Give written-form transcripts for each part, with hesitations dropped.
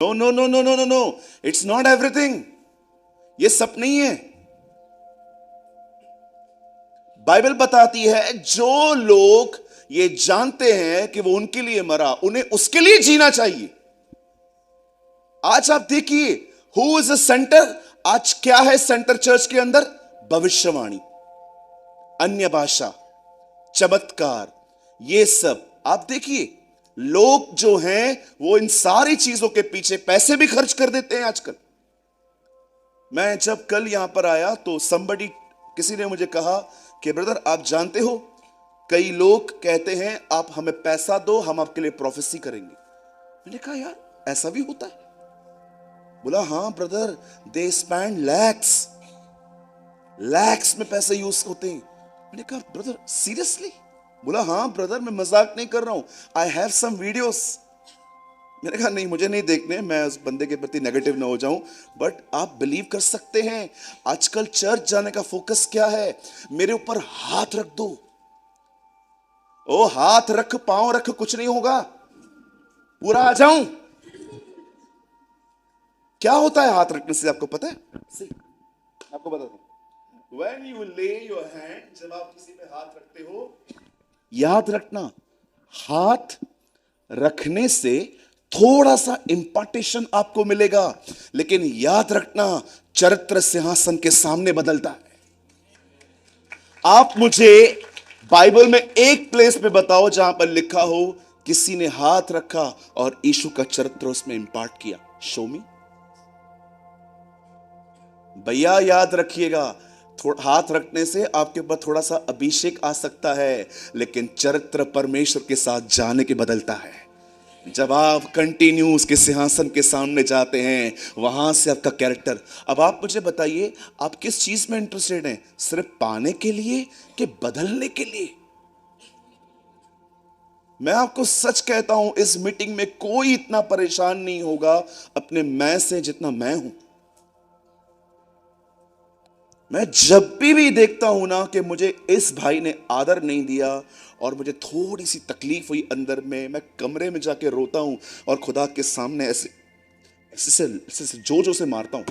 No no no no no no no, it's not everything. ये सब नहीं है। बाइबल बताती है जो लोग ये जानते हैं कि वो उनके लिए मरा, उन्हें उसके लिए जीना चाहिए। आज आप देखिए, हु इज द सेंटर? आज क्या है सेंटर चर्च के अंदर? भविष्यवाणी, अन्य भाषा, चमत्कार, ये सब। आप देखिए, लोग जो हैं वो इन सारी चीजों के पीछे पैसे भी खर्च कर देते हैं आजकल। मैं जब कल यहां पर आया तो किसी ने मुझे कहा कि ब्रदर आप जानते हो, कई लोग कहते हैं आप हमें पैसा दो, हम आपके लिए प्रोफेसी करेंगे। मैंने कहा यार ऐसा भी होता है? बोला हाँ ब्रदर, दे स्पेंड लैक्स में पैसे यूज होते हैं। मैंने कहा ब्रदर सीरियसली? बोला हाँ ब्रदर, मैं मजाक नहीं कर रहा हूं, आई हैव सम वीडियोस। मैंने कहा नहीं, मुझे नहीं देखने, मैं उस बंदे के प्रति नेगेटिव ना हो जाऊं, बट आप बिलीव कर सकते हैं आजकल चर्च जाने का फोकस क्या है? मेरे ऊपर हाथ रख दो। ओ हाथ रख, पांव रख, कुछ नहीं होगा, पूरा आ जाऊं। क्या होता है हाथ रखने से, आपको पता है? आपको बता दो, When you lay your hand, जब आप किसी पे हाथ रखते हो, याद रखना, हाथ रखने से थोड़ा सा इंपार्टेशन आपको मिलेगा, लेकिन याद रखना चरित्र सिंहासन के सामने बदलता है। आप मुझे बाइबल में एक प्लेस पे बताओ जहां पर लिखा हो किसी ने हाथ रखा और यीशु का चरित्र उसमें इंपार्ट किया। शो मी। भैया याद रखिएगा, हाथ रखने से आपके ऊपर थोड़ा सा अभिषेक आ सकता है, लेकिन चरित्र परमेश्वर के साथ जाने के बदलता है। जब आप कंटिन्यू उसके सिंहासन के सामने जाते हैं, वहां से आपका कैरेक्टर। अब आप मुझे बताइए, आप किस चीज में इंटरेस्टेड हैं? सिर्फ पाने के लिए कि बदलने के लिए? मैं आपको सच कहता हूं, इस मीटिंग में कोई इतना परेशान नहीं होगा अपने मैं से जितना मैं हूं। मैं जब भी देखता हूं ना कि मुझे इस भाई ने आदर नहीं दिया और मुझे थोड़ी सी तकलीफ हुई अंदर में, मैं कमरे में जाके रोता हूं और खुदा के सामने ऐसे ऐसे ऐसे, ऐसे जो से मारता हूं,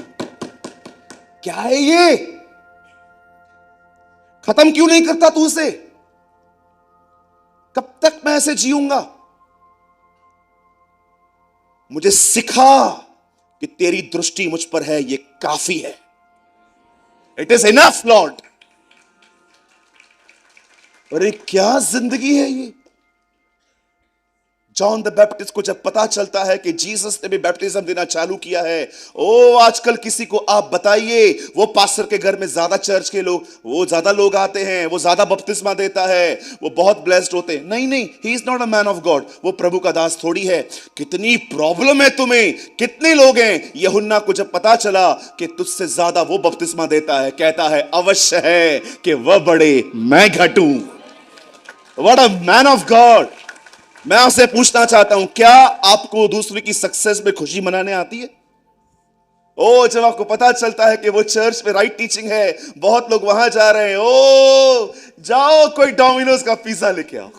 क्या है ये? खत्म क्यों नहीं करता तू इसे? कब तक मैं ऐसे जीऊंगा? मुझे सिखा कि तेरी दृष्टि मुझ पर है, ये काफी है। It is enough Lord. अरे क्या जिंदगी है ये! जॉन द बैप्टिस्ट को जब पता चलता है कि जीसस ने भी बैप्टिज्म देना चालू किया है, ओ आजकल किसी को आप बताइए, वो पास्टर के घर में ज्यादा चर्च के लोग, वो ज्यादा लोग आते हैं, वो ज्यादा बपतिस्मा देता है, वो बहुत ब्लेस्ड होते हैं। नहीं नहीं, he is not a man of God, वो प्रभु का दास थोड़ी है। कितनी प्रॉब्लम है तुम्हें, कितने लोग हैं। यूहन्ना को जब पता चला कि तुझसे ज्यादा वो बपतिस्मा देता है, कहता है अवश्य है कि वह बढ़े मैं घटूं। What a man of God. मैं आपसे पूछना चाहता हूं, क्या आपको दूसरे की सक्सेस में खुशी मनाने आती है? ओ जब आपको पता चलता है कि वो चर्च में राइट टीचिंग है, बहुत लोग वहां जा रहे हैं, ओ जाओ कोई डोमिनोज का पिज्जा लेके आओ।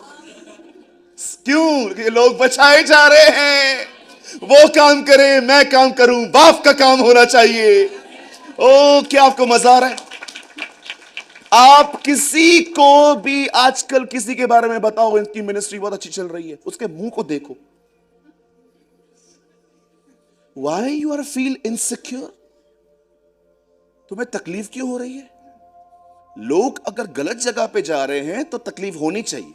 क्यों? कि लोग बचाए जा रहे हैं। वो काम करें, मैं काम करूं, बाप का काम होना चाहिए। ओ क्या आपको मजा आ रहा है? आप किसी को भी आजकल किसी के बारे में बताओ, इनकी मिनिस्ट्री बहुत अच्छी चल रही है, उसके मुंह को देखो, why you are feel insecure? तुम्हें तकलीफ क्यों हो रही है? लोग अगर गलत जगह पे जा रहे हैं तो तकलीफ होनी चाहिए।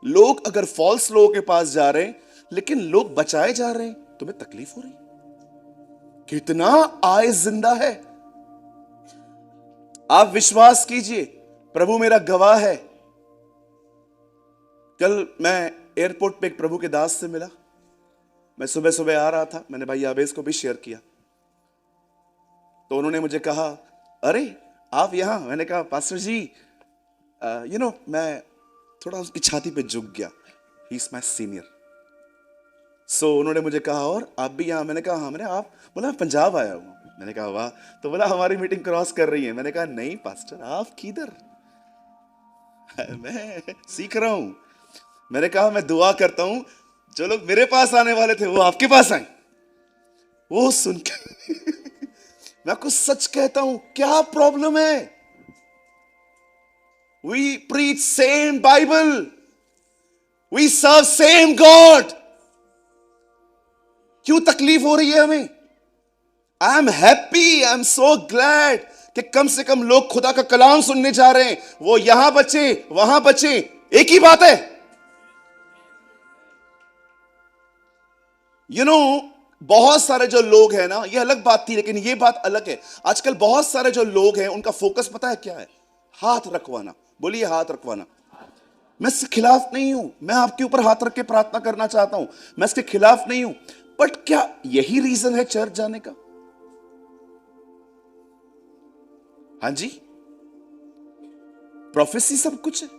लोग अगर फॉल्स लोगों के पास जा रहे हैं, लेकिन लोग बचाए जा रहे हैं, तुम्हें तकलीफ हो रही है? कितना आय जिंदा है। आप विश्वास कीजिए, प्रभु मेरा गवाह है। कल मैं एयरपोर्ट पे एक प्रभु के दास से मिला। मैं सुबह सुबह आ रहा था, मैंने भाई आवेश को भी शेयर किया, तो उन्होंने मुझे कहा अरे आप यहां? मैंने कहा पास्टर जी मैं थोड़ा उसकी छाती पे झुक गया, ही इज माई सीनियर। सो उन्होंने मुझे कहा और आप भी यहाँ? मैंने कहा हाँ। मैंने आप? बोला मैं पंजाब आया हूँ। मैंने कहा वाह। तो बोला हमारी मीटिंग क्रॉस कर रही है। मैंने कहा नहीं पास्टर, आप किधर? मैं सीख रहा हूं। मैंने कहा मैं दुआ करता हूं जो लोग मेरे पास आने वाले थे वो आपके पास आए। वो सुन के मैं आपको सच कहता हूं, क्या प्रॉब्लम है? We preach same Bible, we serve same God, क्यों तकलीफ हो रही है हमें? I am happy, I am so glad कि कम से कम लोग खुदा का कलाम सुनने जा रहे हैं। वो यहां बचे वहां बचे, एक ही बात है। यू नो, बहुत सारे जो लोग हैं ना, ये अलग बात थी लेकिन ये बात अलग है। आजकल बहुत सारे जो लोग हैं उनका फोकस पता है क्या है? हाथ रखवाना। बोलिए हाथ रखवाना। मैं इसके खिलाफ नहीं हूं, मैं आपके ऊपर हाथ रख के प्रार्थना करना चाहता हूं, मैं इसके खिलाफ नहीं हूं। बट क्या यही रीजन है चर्च जाने का? हाँ जी, प्रोफेसी सब कुछ है।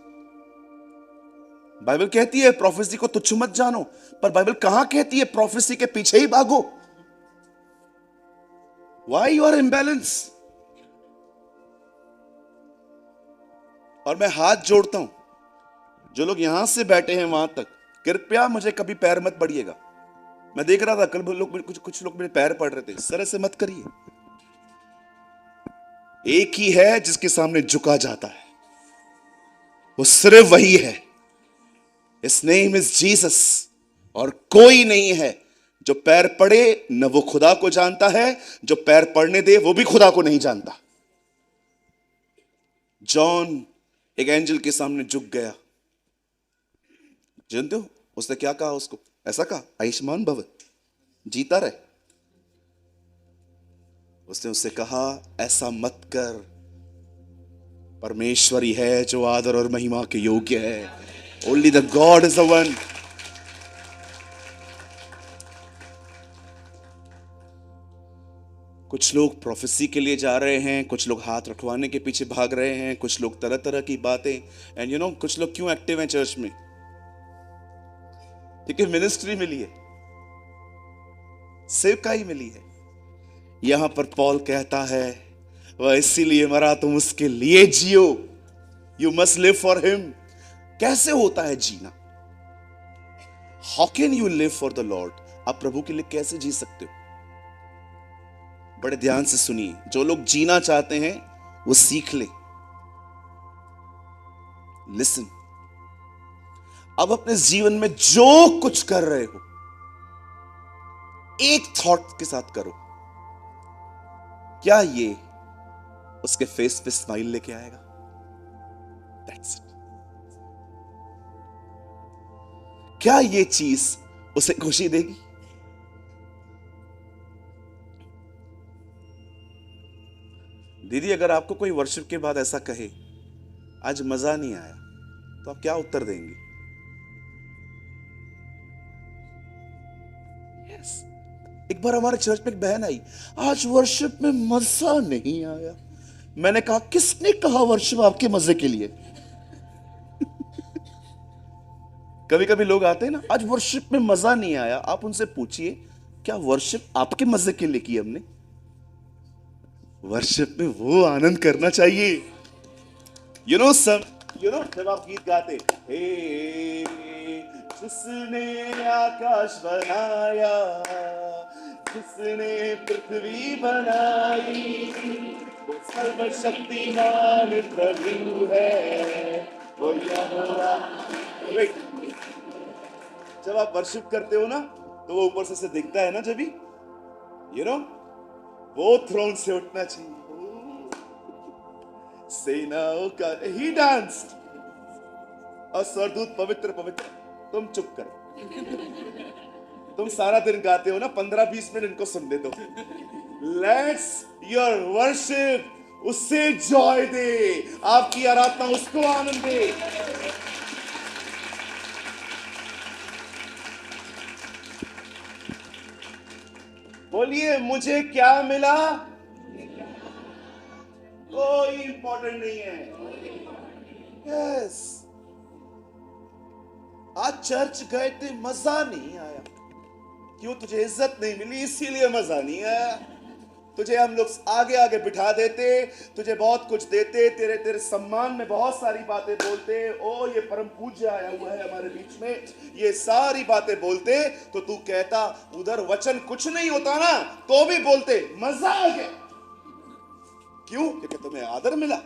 बाइबल कहती है प्रोफेसी को तुच्छ मत जानो, पर बाइबल कहां कहती है प्रोफेसी के पीछे ही भागो? Why you are imbalance? और मैं हाथ जोड़ता हूं, जो लोग यहां से बैठे हैं वहां तक, कृपया मुझे कभी पैर मत पड़िएगा। मैं देख रहा था कल लोग, कुछ लोग मेरे पैर पड़ रहे थे, इस तरह से मत करिए। एक ही है जिसके सामने झुका जाता है, वो सिर्फ वही है। His name is Jesus. और कोई नहीं है जो पैर पड़े न वो खुदा को जानता है, जो पैर पड़ने दे वो भी खुदा को नहीं जानता। जॉन एक एंजल के सामने झुक गया, जानते हो उसने क्या कहा? उसको ऐसा कहा, आयुष्मान भव, जीता रहे। उसने उससे कहा ऐसा मत कर, परमेश्वरी है जो आदर और महिमा के योग्य है। Only the God is the one. कुछ लोग प्रोफेसी के लिए जा रहे हैं, कुछ लोग हाथ रखवाने के पीछे भाग रहे हैं, कुछ लोग तरह तरह की बातें। एंड यू नो, कुछ लोग क्यों एक्टिव हैं चर्च में? क्योंकि मिनिस्ट्री मिली है, सेवकाई मिली है। यहां पर पॉल कहता है वह इसीलिए मरा, तुम उसके लिए जियो। You must live for him. कैसे होता है जीना? How can you live for the Lord? आप प्रभु के लिए कैसे जी सकते हो? बड़े ध्यान से सुनिए, जो लोग जीना चाहते हैं वो सीख ले। लिसन, अब अपने जीवन में जो कुछ कर रहे हो एक थॉट के साथ करो, क्या ये उसके फेस पे स्माइल लेके आएगा? That's it. क्या ये चीज उसे खुशी देगी? दीदी, अगर आपको कोई वर्शिप के बाद ऐसा कहे आज मजा नहीं आया, तो आप क्या उत्तर देंगे? yes. एक बार हमारे चर्च में एक बहन आई, आज वर्शिप में मजा नहीं आया। मैंने कहा किसने कहा वर्शिप आपके मजे के लिए? कभी कभी लोग आते हैं ना, आज वर्शिप में मजा नहीं आया। आप उनसे पूछिए क्या वर्शिप आपके मजे के लिए की हमने? वर्शिप में वो आनंद करना चाहिए। यू नो जब आप गीत गाते, हे जिसने आकाश बनाया, जिसने पृथ्वी बनाई, वो सर्वशक्तिमान प्रभु है, वो यहोवा। जब आप वर्शिप करते हो ना, तो वो ऊपर से दिखता है ना, जब भी यू नो वो थ्रोन से उठना चाहिए। सेनाओं का ही डांस्ड, और स्वरदूत पवित्र पवित्र। तुम चुप करो, तुम सारा दिन गाते हो ना, 15-20 मिनट इनको सुन दे दो। लेट्स योर वर्शिप उससे जॉय दे, आपकी आराधना उसको आनंद दे। बोलिए मुझे क्या मिला? कोई इंपॉर्टेंट नहीं है। यस, आज चर्च गए थे, मजा नहीं आया। क्यों? तुझे इज्जत नहीं मिली इसीलिए मजा नहीं आया। तुझे हम लोग आगे आगे बिठा देते, तुझे बहुत कुछ देते, तेरे तेरे सम्मान में बहुत सारी बातें बोलते, ओ ये परम पूज्य आया हुआ है हमारे बीच में, ये सारी बातें बोलते, तो तू कहता उधर वचन कुछ नहीं होता ना, तो भी बोलते मजा आ गया। क्यों? क्योंकि तुम्हें आदर मिला।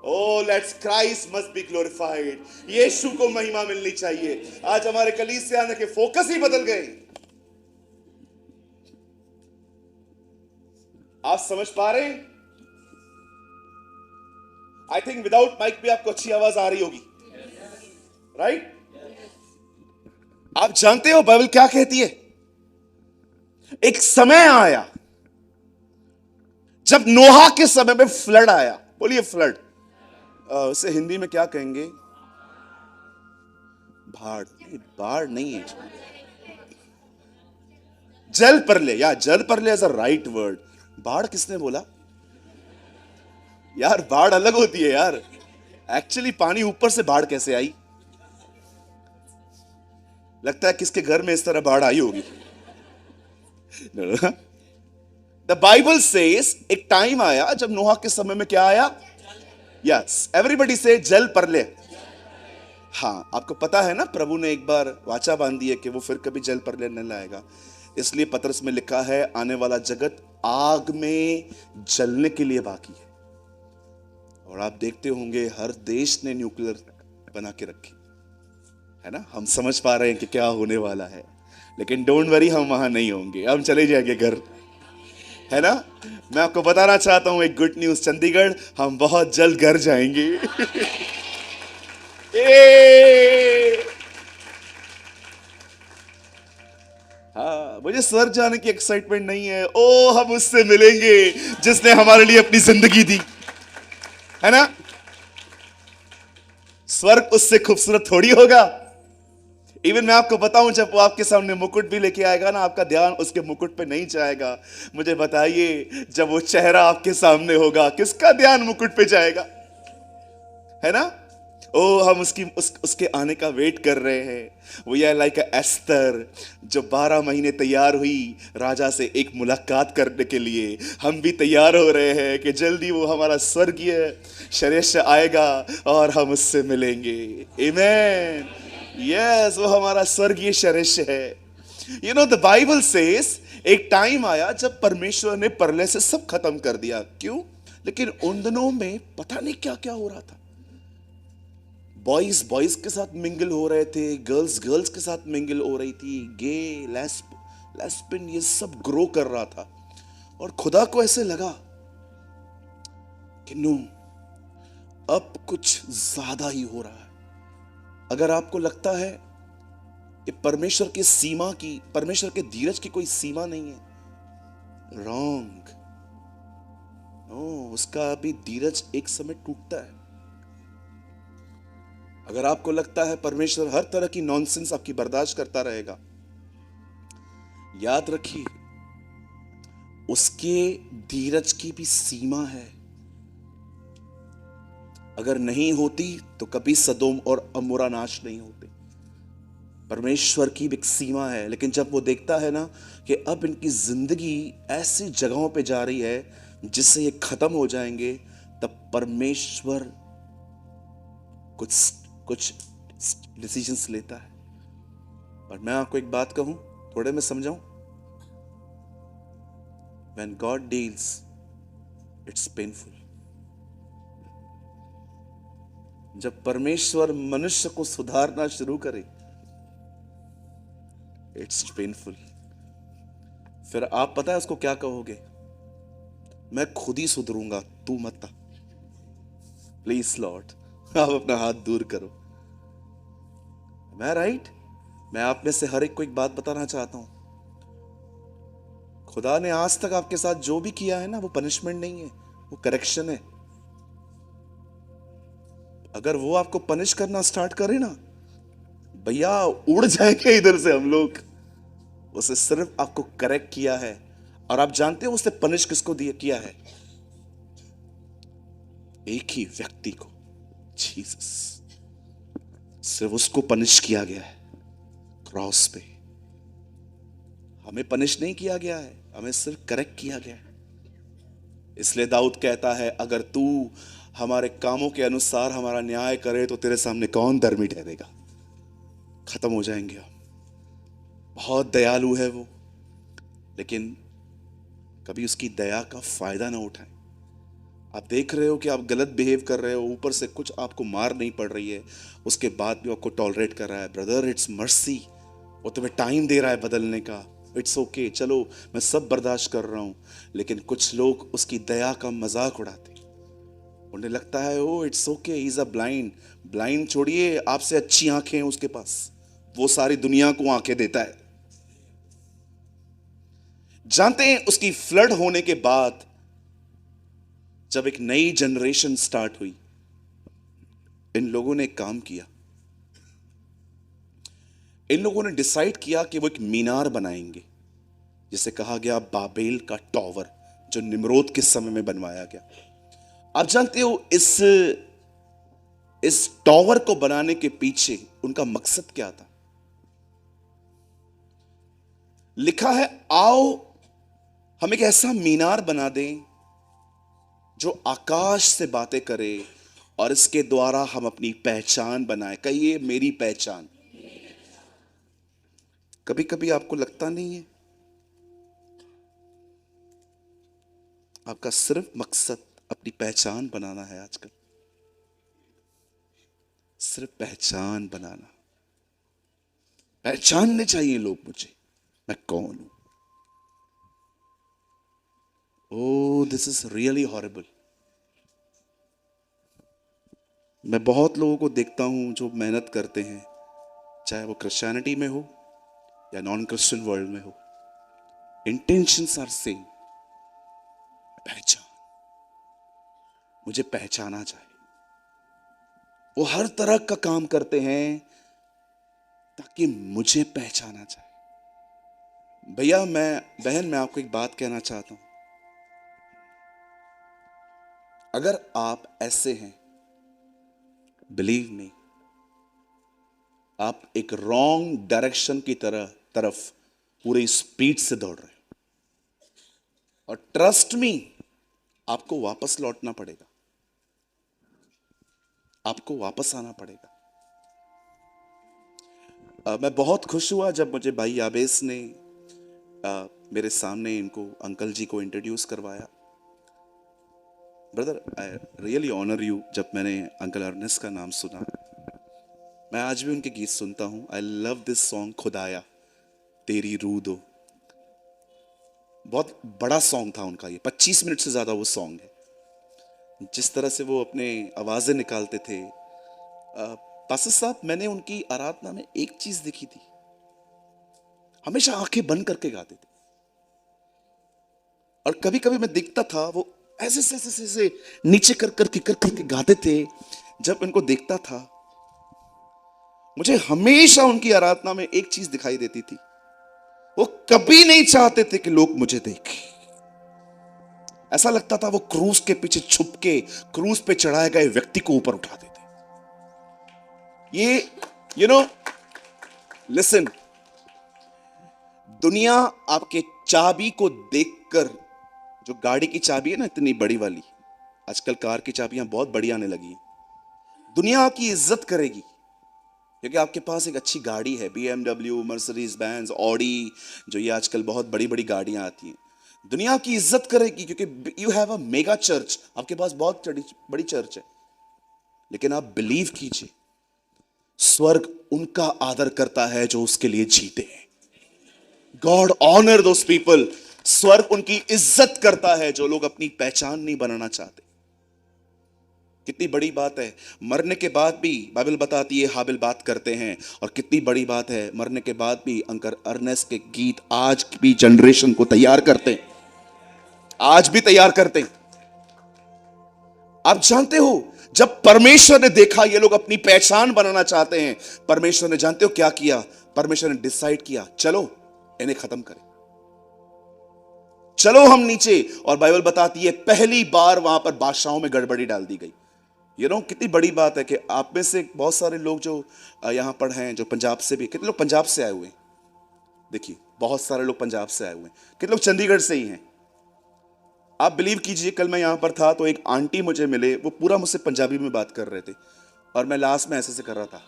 Oh, let's Christ must be glorified. यीशु को महिमा मिलनी चाहिए। आज हमारे कलीसिया के फोकस ही बदल गए। आप समझ पा रहे हैं? आई थिंक विदाउट माइक भी आपको अच्छी आवाज आ रही होगी, राइट? आप जानते हो बाइबल क्या कहती है? एक समय आया जब नोहा के समय में फ्लड आया। बोलिए फ्लड। उसे हिंदी में क्या कहेंगे? बाढ़। बाढ़ नहीं है, जल प्रलय, या जल प्रलय इज अ राइट वर्ड। बाढ़ किसने बोला यार? बाढ़ अलग होती है यार। एक्चुअली पानी ऊपर से बाढ़ कैसे आई? लगता है किसके घर में इस तरह बाढ़ आई होगी। द बाइबल सेज एक टाइम आया जब नोहा के समय में क्या आया? यस, एवरीबडी से जल प्रलय। हाँ, आपको पता है ना, प्रभु ने एक बार वाचा बांध दी है कि वो फिर कभी जल प्रलय नहीं लाएगा। इसलिए पतरस में लिखा है आने वाला जगत आग में जलने के लिए बाकी है। और आप देखते होंगे हर देश ने न्यूक्लियर बना के रखी है ना। हम समझ पा रहे हैं कि क्या होने वाला है, लेकिन डोंट वरी, हम वहां नहीं होंगे, हम चले जाएंगे घर, है ना। मैं आपको बताना चाहता हूं एक गुड न्यूज, चंडीगढ़, हम बहुत जल्द घर जाएंगे। हाँ, मुझे स्वर्ग जाने की एक्साइटमेंट नहीं है। ओ, हम उससे मिलेंगे जिसने हमारे लिए अपनी जिंदगी दी, है ना। स्वर्ग उससे खूबसूरत थोड़ी होगा। इवन मैं आपको बताऊं, जब वो आपके सामने मुकुट भी लेके आएगा ना, आपका ध्यान उसके मुकुट पे नहीं जाएगा। मुझे बताइए, जब वो चेहरा आपके सामने होगा, किसका ध्यान मुकुट पे जाएगा? है ना। ओ, हम उसके आने का वेट कर रहे हैं। वो या लाइक एस्तर जो 12 महीने तैयार हुई राजा से एक मुलाकात करने के लिए, हम भी तैयार हो रहे हैं कि जल्दी वो हमारा स्वर्गीय शरीर आएगा और हम उससे मिलेंगे। आमीन। यस, वो हमारा स्वर्गीय शरीर है। You know, the Bible says एक टाइम आया जब परमेश्वर ने प्रलय से सब खत्म कर दिया। क्यों? लेकिन उन दिनों में पता नहीं क्या क्या हो रहा था। बॉयज बॉयज के साथ मिंगल हो रहे थे, गर्ल्स गर्ल्स के साथ मिंगल हो रही थी, गे लेस्बियन ये सब ग्रो कर रहा था। और खुदा को ऐसे लगा कि नो, अब कुछ ज्यादा ही हो रहा है। अगर आपको लगता है कि परमेश्वर की सीमा की, परमेश्वर के धीरज की कोई सीमा नहीं है, रॉन्ग। उसका अभी धीरज एक समय टूटता है। अगर आपको लगता है परमेश्वर हर तरह की नॉनसेंस आपकी बर्दाश्त करता रहेगा, याद रखिए उसके धीरज की भी सीमा है। अगर नहीं होती तो कभी सदोम और अमोरा नाश नहीं होते। परमेश्वर की भी एक सीमा है। लेकिन जब वो देखता है ना कि अब इनकी जिंदगी ऐसी जगहों पे जा रही है जिससे ये खत्म हो जाएंगे, तब परमेश्वर कुछ डिसीजंस लेता है। और मैं आपको एक बात कहूं, थोड़े में समझाऊं, when God deals, it's painful। जब परमेश्वर मनुष्य को सुधारना शुरू करे, it's painful। फिर आप पता है उसको क्या कहोगे? मैं खुद ही सुधरूंगा, तू मत आ। प्लीज लॉर्ड, आप अपना हाथ दूर करो। मैं राइट? मैं आप में से हर एक को एक बात बताना चाहता हूं। खुदा ने आज तक आपके साथ जो भी किया है ना, वो पनिशमेंट नहीं है, वो करेक्शन है। अगर वो आपको पनिश करना स्टार्ट करे ना, भैया उड़ जाएंगे इधर से हम लोग। उसे सिर्फ आपको करेक्ट किया है। और आप जानते हो उसने पनिश किसको किया है? एक ही व्यक्ति को, जीसस। सिर्फ उसको पनिश किया गया है क्रॉस पे। हमें पनिश नहीं किया गया है, हमें सिर्फ करेक्ट किया गया है। इसलिए दाऊद कहता है, अगर तू हमारे कामों के अनुसार हमारा न्याय करे तो तेरे सामने कौन धर्मी ठहरेगा। खत्म हो जाएंगे हम। बहुत दयालु है वो, लेकिन कभी उसकी दया का फायदा ना उठाएं। आप देख रहे हो कि आप गलत बिहेव कर रहे हो, ऊपर से कुछ आपको मार नहीं पड़ रही है, उसके बाद भी आपको टॉलरेट कर रहा है। Brother, it's mercy. वो तुम्हें टाइम दे रहा है बदलने का। इट्स ओके, चलो मैं सब बर्दाश्त कर रहा हूं। लेकिन कुछ लोग उसकी दया का मजाक उड़ाते, उन्हें लगता है oh it's okay, he is a blind. Blind छोड़िए, आपसे अच्छी आंखें हैं उसके पास, वो सारी दुनिया को आंखें देता है। जानते हैं, उसकी फ्लड होने के बाद जब एक नई जनरेशन स्टार्ट हुई, इन लोगों ने एक काम किया। इन लोगों ने डिसाइड किया कि वो एक मीनार बनाएंगे, जिसे कहा गया बाबेल का टॉवर, जो निम्रोद के समय में बनवाया गया। आप जानते हो इस टॉवर को बनाने के पीछे उनका मकसद क्या था? लिखा है, आओ हम एक ऐसा मीनार बना दें जो आकाश से बातें करे और इसके द्वारा हम अपनी पहचान बनाए। कहिए, मेरी पहचान। कभी कभी आपको लगता नहीं है आपका सिर्फ मकसद अपनी पहचान बनाना है? आजकल सिर्फ पहचान बनाना, पहचानने चाहिए लोग मुझे, मैं कौन हूं। ओ दिस इज रियली हॉरिबल। मैं बहुत लोगों को देखता हूं जो मेहनत करते हैं, चाहे वो क्रिश्चियनिटी में हो या नॉन क्रिश्चियन वर्ल्ड में हो, इंटेंशंस आर सेम। पहचान, मुझे पहचाना जाए। वो हर तरह का काम करते हैं ताकि मुझे पहचाना जाए। भैया, मैं आपको एक बात कहना चाहता हूं। अगर आप ऐसे हैं, बिलीव मी, आप एक रॉन्ग डायरेक्शन की तरफ पूरी स्पीड से दौड़ रहे हैं, और ट्रस्ट मी, आपको वापस लौटना पड़ेगा, आपको वापस आना पड़ेगा। मैं बहुत खुश हुआ जब मुझे भाई याबेस ने मेरे सामने इनको अंकल जी को इंट्रोड्यूस करवाया। Brother, I really honour you. जब मैंने अंकल अर्नेस्ट का नाम सुना, मैं आज भी उनके गीत सुनता हूं। आई लव दिस सॉन्ग, खुदाया तेरी रूह दो। बहुत बड़ा सॉन्ग था उनका, ये 25 मिनट से ज्यादा वो सॉन्ग है। जिस तरह से वो अपने आवाजें निकालते थे, पास्टर साहब, मैंने उनकी आराधना में एक चीज देखी थी, हमेशा आंखें बंद करके गाते थे। और कभी कभी मैं देखता था वो ऐसे ऐसे नीचे कर करके गाते थे। जब इनको देखता था, मुझे हमेशा उनकी आराधना में एक चीज दिखाई देती थी, वो कभी नहीं चाहते थे कि लोग मुझे देखें। ऐसा लगता था वो क्रूस के पीछे छुप के क्रूस पे चढ़ाए गए व्यक्ति को ऊपर उठा देते। ये यू नो लिसन, दुनिया आपके चाबी को देखकर, जो गाड़ी की चाबी है ना इतनी बड़ी वाली, आजकल कार की चाबियां बहुत बड़ी आने लगी हैं, दुनिया आपकी इज्जत करेगी क्योंकि आपके पास एक अच्छी गाड़ी है, BMW, मर्सिडीज बेंज, ऑडी, जो ये आजकल बहुत बड़ी बड़ी गाड़ियां आती हैं। दुनिया की इज्जत करेगी क्योंकि you have a mega church, आपके पास बहुत बड़ी चर्च है। लेकिन आप बिलीव कीजिए, स्वर्ग उनका आदर करता है जो उसके लिए जीते हैं। God honour those people. स्वर्ग उनकी इज्जत करता है जो लोग अपनी पहचान नहीं बनाना चाहते। कितनी बड़ी बात है, मरने के बाद भी बाइबल बताती है हाबिल बात करते हैं। और कितनी बड़ी बात है, मरने के बाद भी अंकल अर्नेस्ट के गीत आज भी जनरेशन को तैयार करते हैं, आज भी तैयार करते हैं। आप जानते हो, जब परमेश्वर ने देखा ये लोग अपनी पहचान बनाना चाहते हैं, परमेश्वर ने जानते हो क्या किया? परमेश्वर ने डिसाइड किया, चलो इन्हें खत्म करें, चलो हम नीचे। और बाइबल बताती है पहली बार वहां पर बादशाहों में गड़बड़ी डाल दी गई। कितनी बड़ी बात है कि आप में से बहुत सारे लोग जो यहां पर हैं, जो पंजाब से भी, कितने लोग पंजाब से आए हुए हैं? देखिए, बहुत सारे लोग पंजाब से आए हुए हैं। कितने लोग चंडीगढ़ से ही हैं? आप बिलीव कीजिए, कल मैं यहां पर था तो एक आंटी मुझे मिले, वो पूरा मुझसे पंजाबी में बात कर रहे थे और मैं लास्ट में ऐसे से कर रहा था।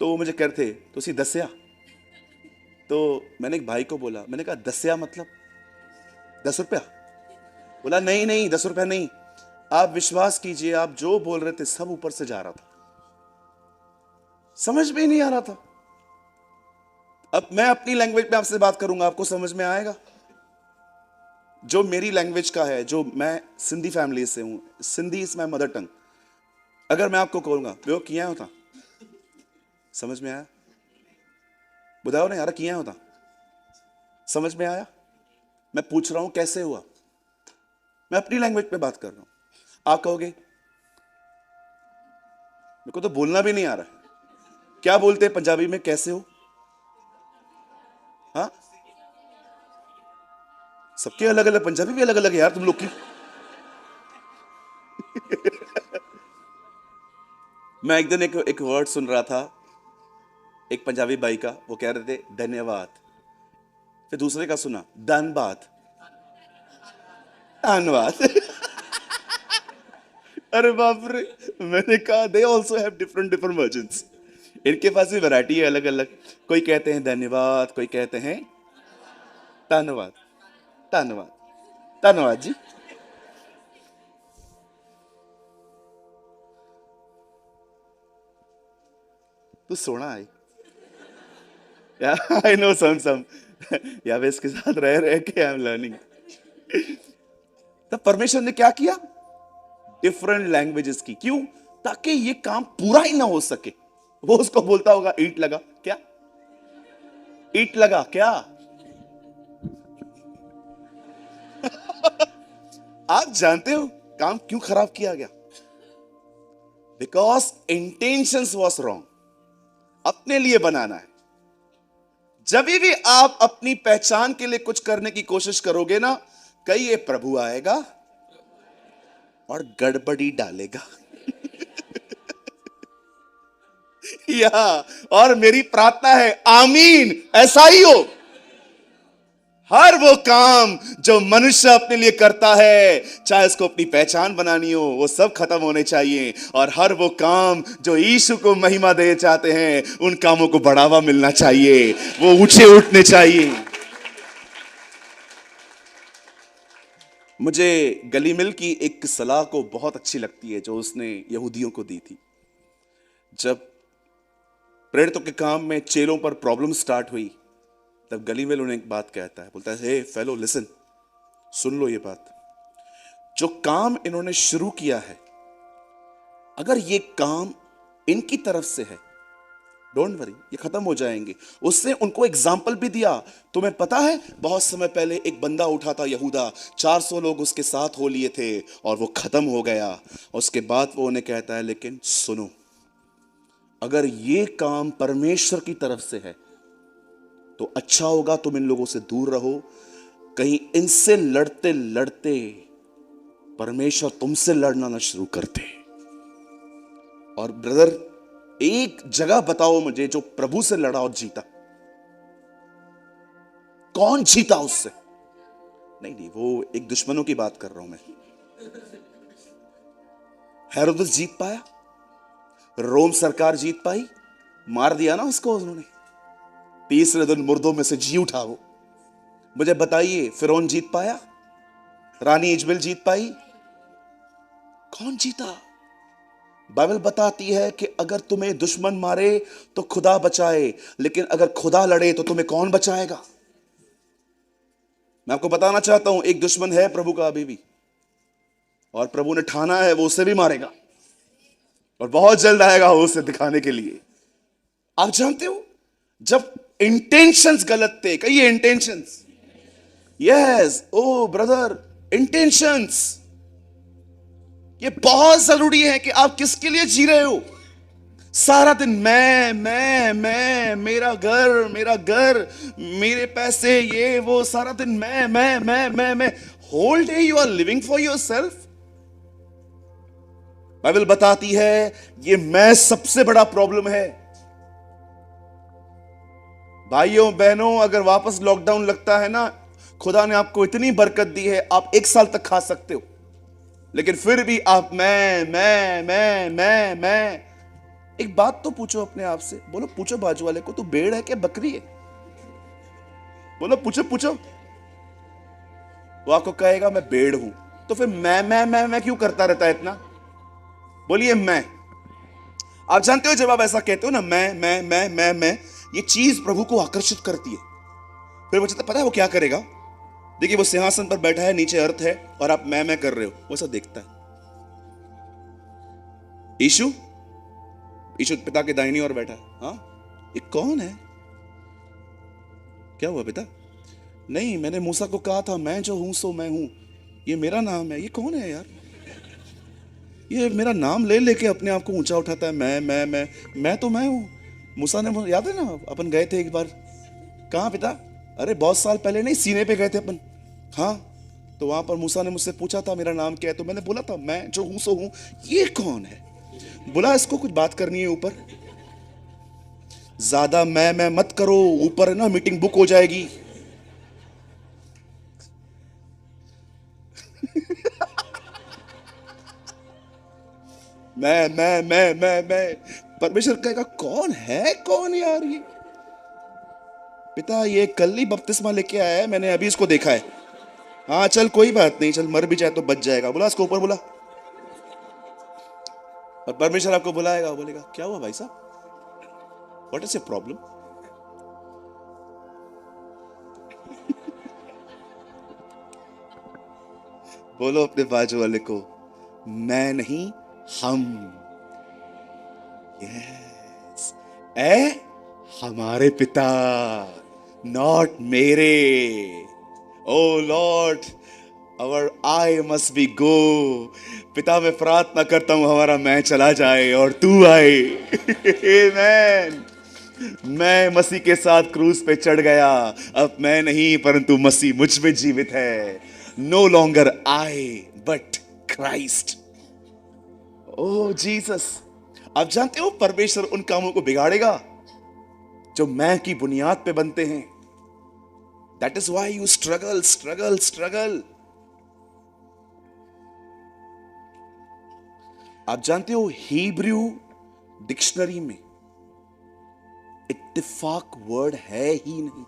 तो वो मुझे कह रहे थे तुसी दस्या। तो मैंने एक भाई को बोला, मैंने कहा दस्या मतलब 10 रुपया? बोला नहीं नहीं 10 रुपया नहीं। आप विश्वास कीजिए, आप जो बोल रहे थे सब ऊपर से जा रहा था, समझ में ही नहीं आ रहा था। अब मैं अपनी लैंग्वेज में आपसे बात करूंगा, आपको समझ में आएगा। जो मेरी लैंग्वेज का है, जो मैं सिंधी फैमिली से हूं, Sindhi is my mother tongue. अगर मैं आपको कहूंगा ॿियो कीअं होता, समझ में आया? बुधाओ ना यार कीअं होता, समझ में आया? मैं पूछ रहा हूं कैसे हुआ, मैं अपनी लैंग्वेज में बात कर रहा हूं। आप कहोगे मेरे को तो बोलना भी नहीं आ रहा है, क्या बोलते हैं पंजाबी में कैसे हो? हाँ, सबके अलग अलग, पंजाबी भी अलग अलग है यार तुम लोग की। मैं एक दिन एक वर्ड सुन रहा था एक पंजाबी भाई का, वो कह रहे थे धन्यवाद। फिर दूसरे का सुना धनबाद, धन्यवाद। अरे बाप रे, मैंने कहा they also have different different versions. इनके पास भी वैरायटी है अलग अलग। कोई कहते हैं धन्यवाद, कोई कहते हैं धन्यवाद। धन्यवाद, धन्यवाद जी। तू सोना है या आई नो सम या वे इसके साथ रह रहे के आई एम लर्निंग। तब परमेश्वर ने क्या किया, डिफरेंट लैंग्वेजेस की। क्यों? ताकि ये काम पूरा ही ना हो सके। वो उसको बोलता होगा ईंट लगा क्या, ईंट लगा क्या। आप जानते हो काम क्यों खराब किया गया? Because intentions was wrong. अपने लिए बनाना है। जब भी आप अपनी पहचान के लिए कुछ करने की कोशिश करोगे ना, कहीं ये प्रभु आएगा और गड़बड़ी डालेगा। या और मेरी प्रार्थना है आमीन ऐसा ही हो। हर वो काम जो मनुष्य अपने लिए करता है, चाहे उसको अपनी पहचान बनानी हो, वो सब खत्म होने चाहिए। और हर वो काम जो यीशु को महिमा दे चाहते हैं, उन कामों को बढ़ावा मिलना चाहिए, वो ऊंचे उठने चाहिए। मुझे गलीमिल की एक सलाह को बहुत अच्छी लगती है जो उसने यहूदियों को दी थी। जब प्रेरितों के काम में चेलों पर प्रॉब्लम स्टार्ट हुई, तब गलीमिल उन्हें एक बात कहता है, बोलता है हे फेलो लिसन, सुन लो ये बात। जो काम इन्होंने शुरू किया है, अगर ये काम इनकी तरफ से है, डोंट वरी, ये खत्म हो जाएंगे। उसने उनको एग्जाम्पल भी दिया। तुम्हें पता है बहुत समय पहले एक बंदा उठा था यहूदा, 400 लोग उसके साथ हो लिए थे और वो खत्म हो गया। उसके बाद वो उन्हें कहता है लेकिन सुनो, अगर ये काम परमेश्वर की तरफ से है तो अच्छा होगा तुम इन लोगों से दूर रहो, कहीं इनसे लड़ते लड़ते परमेश्वर तुमसे लड़ना ना शुरू करते। और ब्रदर एक जगह बताओ मुझे जो प्रभु से लड़ा और जीता। कौन जीता उससे? नहीं नहीं, वो एक दुश्मनों की बात कर रहा हूं मैं। हेरोदेस जीत पाया? रोम सरकार जीत पाई? मार दिया ना उसको उन्होंने, तीसरे दिन मुर्दों में से जी उठा वो। मुझे बताइए फिरौन जीत पाया? रानी इजबेल जीत पाई? कौन जीता? बाइबल बताती है कि अगर तुम्हें दुश्मन मारे तो खुदा बचाए, लेकिन अगर खुदा लड़े तो तुम्हें कौन बचाएगा? मैं आपको बताना चाहता हूं, एक दुश्मन है प्रभु का अभी भी, और प्रभु ने ठाना है वो उसे भी मारेगा, और बहुत जल्द आएगा वो उसे दिखाने के लिए। आप जानते हो जब इंटेंशंस गलत थे, कहिए इंटेंशंस, यस ओ ब्रदर, इंटेंशंस ये बहुत जरूरी है कि आप किसके लिए जी रहे हो। सारा दिन मैं मेरा घर मेरे पैसे ये वो, सारा दिन मैं whole day you are living for yourself. Bible बताती है ये मैं सबसे बड़ा प्रॉब्लम है। भाइयों बहनों, अगर वापस लॉकडाउन लगता है ना, खुदा ने आपको इतनी बरकत दी है, आप 1 साल तक खा सकते हो, लेकिन फिर भी आप मैं। एक बात तो पूछो अपने आप से, बोलो, पूछो बाजू वाले को, तू भेड़ है क्या बकरी है? बोलो, पूछो पूछो। वो आपको कहेगा मैं भेड़ हूं। तो फिर मैं क्यों करता रहता है इतना? बोलिए मैं। आप जानते हो जब आप ऐसा कहते हो ना, मैं, ये चीज प्रभु को आकर्षित करती है। फिर वो पता है वो क्या करेगा? देखिए, वो सिंहासन पर बैठा है, नीचे अर्थ है, और आप मैं कर रहे हो, वो सब देखता है। यीशु पिता के दाहिनी ओर बैठा है। हाँ, ये कौन है? क्या हुआ पिता? नहीं, मैंने मूसा को कहा था मैं जो हूं सो मैं हूं, ये मेरा नाम है। ये कौन है यार? ये मेरा नाम ले लेके अपने आप को ऊंचा उठाता है। मैं तो मैं हूं। मूसा ने, याद है ना, अपन गए थे एक बार। कहाँ पिता? अरे बहुत साल पहले, नहीं, सीने पे गए थे अपन। हाँ, तो वहां पर मूसा ने मुझसे पूछा था मेरा नाम क्या है, तो मैंने बोला था मैं जो हूं सो हूं। ये कौन है? बोला इसको कुछ बात करनी है ऊपर, ज्यादा मैं मत करो, ऊपर है ना मीटिंग बुक हो जाएगी। मैं। परमेश्वर कहेगा कौन है, कौन यार ये? पिता, ये कल ही बपतिस्मा लेके आया है, मैंने अभी इसको देखा है। हाँ चल, कोई बात नहीं, चल, मर भी जाए तो बच जाएगा। बोला इसको ऊपर, बोला। और परमेश्वर आपको बुलाएगा, बोलेगा क्या हुआ भाई साहब, व्हाट इज योर प्रॉब्लम? बोलो अपने बाजू वाले को, मैं नहीं, हम। यस, ए हमारे पिता, नॉट मेरे। O Lord, our I must be go. पिता, मैं प्रार्थना करता हूं हमारा मैं चला जाए और तू आए। आमेन। मैं मसीह के साथ क्रूस पे चढ़ गया, अब मैं नहीं परंतु मसीह मुझ में जीवित है। No longer I but Christ. Oh Jesus. आप जानते हो परमेश्वर उन कामों को बिगाड़ेगा जो मैं की बुनियाद पे बनते हैं। That is why you struggle struggle struggle. आप जानते हो हिब्रू डिक्शनरी में इत्तेफाक वर्ड है ही नहीं।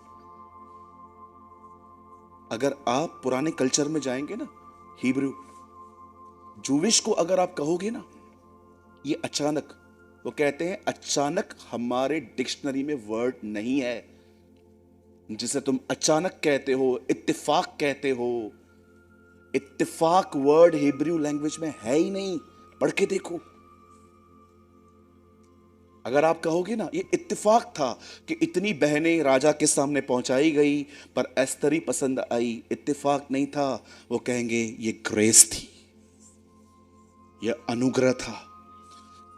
अगर आप पुराने कल्चर में जाएंगे ना, हिब्रू जूविश को अगर आप कहोगे ना, ये अचानक, वो कहते हैं अचानक हमारे डिक्शनरी में वर्ड नहीं है जिसे तुम अचानक कहते हो, इत्तेफाक कहते हो। इत्तेफाक वर्ड हिब्रू लैंग्वेज में है ही नहीं, पढ़ के देखो। अगर आप कहोगे ना ये इत्तेफाक था कि इतनी बहनें राजा के सामने पहुंचाई गई पर एस्तरी पसंद आई, इत्तेफाक नहीं था, वो कहेंगे ये ग्रेस थी, ये अनुग्रह था।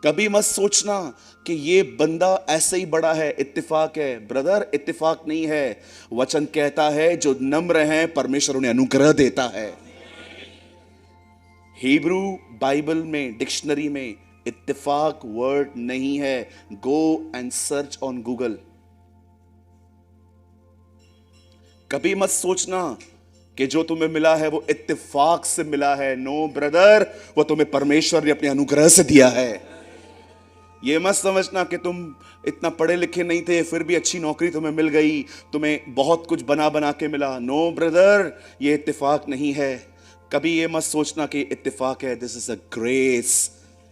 कभी मत सोचना कि ये बंदा ऐसे ही बड़ा है, इत्तेफाक है। ब्रदर, इत्तेफाक नहीं है। वचन कहता है जो नम्र हैं परमेश्वर उन्हें अनुग्रह देता है। हिब्रू बाइबल में डिक्शनरी में इत्तेफाक वर्ड नहीं है। Go and search on Google. कभी मत सोचना कि जो तुम्हें मिला है वो इत्तेफाक से मिला है। नो ब्रदर, वो तुम्हें परमेश्वर ने अपने अनुग्रह से दिया है। ये मत समझना कि तुम इतना पढ़े लिखे नहीं थे फिर भी अच्छी नौकरी तुम्हें मिल गई, तुम्हें बहुत कुछ बना बना के मिला। नो ब्रदर, ये इत्तेफाक नहीं है। कभी ये मत सोचना कि इत्तेफाक है। दिस इज अ ग्रेस,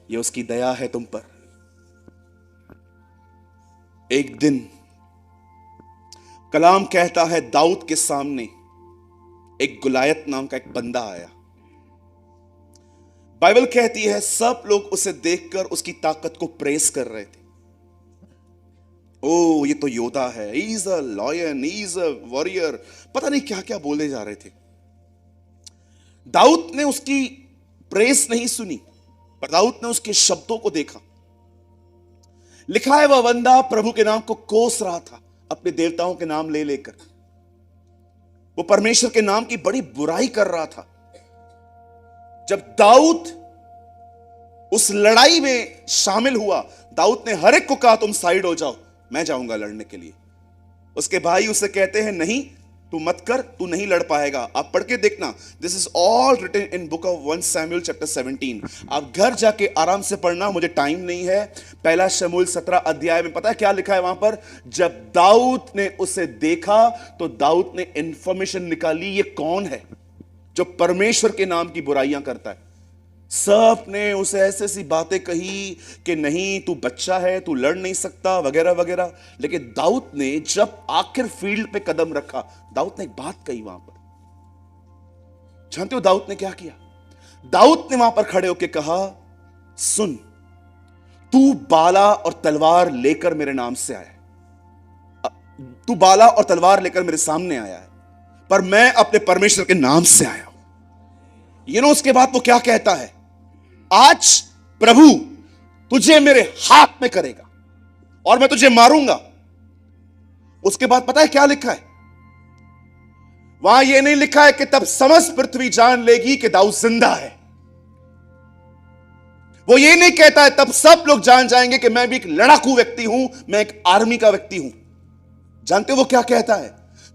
ये उसकी दया है तुम पर। एक दिन कलाम कहता है दाऊद के सामने एक गुलायत नाम का एक बंदा आया। बाइबल कहती है सब लोग उसे देखकर उसकी ताकत को प्रेस कर रहे थे। ओ, ये तो योद्धा है, he is a lion, he is a warrior, पता नहीं क्या क्या बोले जा रहे थे। दाऊद ने उसकी प्रेस नहीं सुनी, पर दाऊद ने उसके शब्दों को देखा। लिखा है वह बंदा प्रभु के नाम को कोस रहा था, अपने देवताओं के नाम ले लेकर। वो परमेश्वर के नाम की बड़ी बुराई कर रहा था। जब दाऊद उस लड़ाई में शामिल हुआ, दाऊद ने हर एक को कहा तुम साइड हो जाओ, मैं जाऊंगा लड़ने के लिए। उसके भाई उसे कहते हैं नहीं, तू मत कर, तू नहीं लड़ पाएगा। आप पढ़ के देखना, this is all written in book of 1 Samuel chapter 17। आप घर जाके आराम से पढ़ना, मुझे टाइम नहीं है। पहला शमूएल 17 अध्याय में पता है क्या लिखा है वहां पर? जब दाऊद ने उसे देखा तो दाऊद ने इंफॉर्मेशन निकाली, ये कौन है जो परमेश्वर के नाम की बुराइयां करता है। सब ने उसे ऐसी ऐसी बातें कही कि नहीं, तू बच्चा है, तू लड़ नहीं सकता, वगैरह वगैरह। लेकिन दाऊद ने जब आखिर फील्ड पे कदम रखा, दाऊद ने एक बात कही वहां पर। जानते हो दाऊद ने क्या किया? दाऊद ने वहां पर खड़े होकर कहा, सुन, तू बाला और तलवार लेकर मेरे नाम से आया है, तू बाला और तलवार लेकर मेरे सामने आया है, पर मैं अपने परमेश्वर के नाम से आया हूं। उसके बाद वो क्या कहता है? आज प्रभु तुझे मेरे हाथ में करेगा और मैं तुझे मारूंगा। उसके बाद पता है क्या लिखा है वहां? यह नहीं लिखा है कि तब समस्त पृथ्वी जान लेगी कि दाऊद जिंदा है। वो ये नहीं कहता है तब सब लोग जान जाएंगे कि मैं भी एक लड़ाकू व्यक्ति हूं, मैं एक आर्मी का व्यक्ति हूं। जानते हो वो क्या कहता है?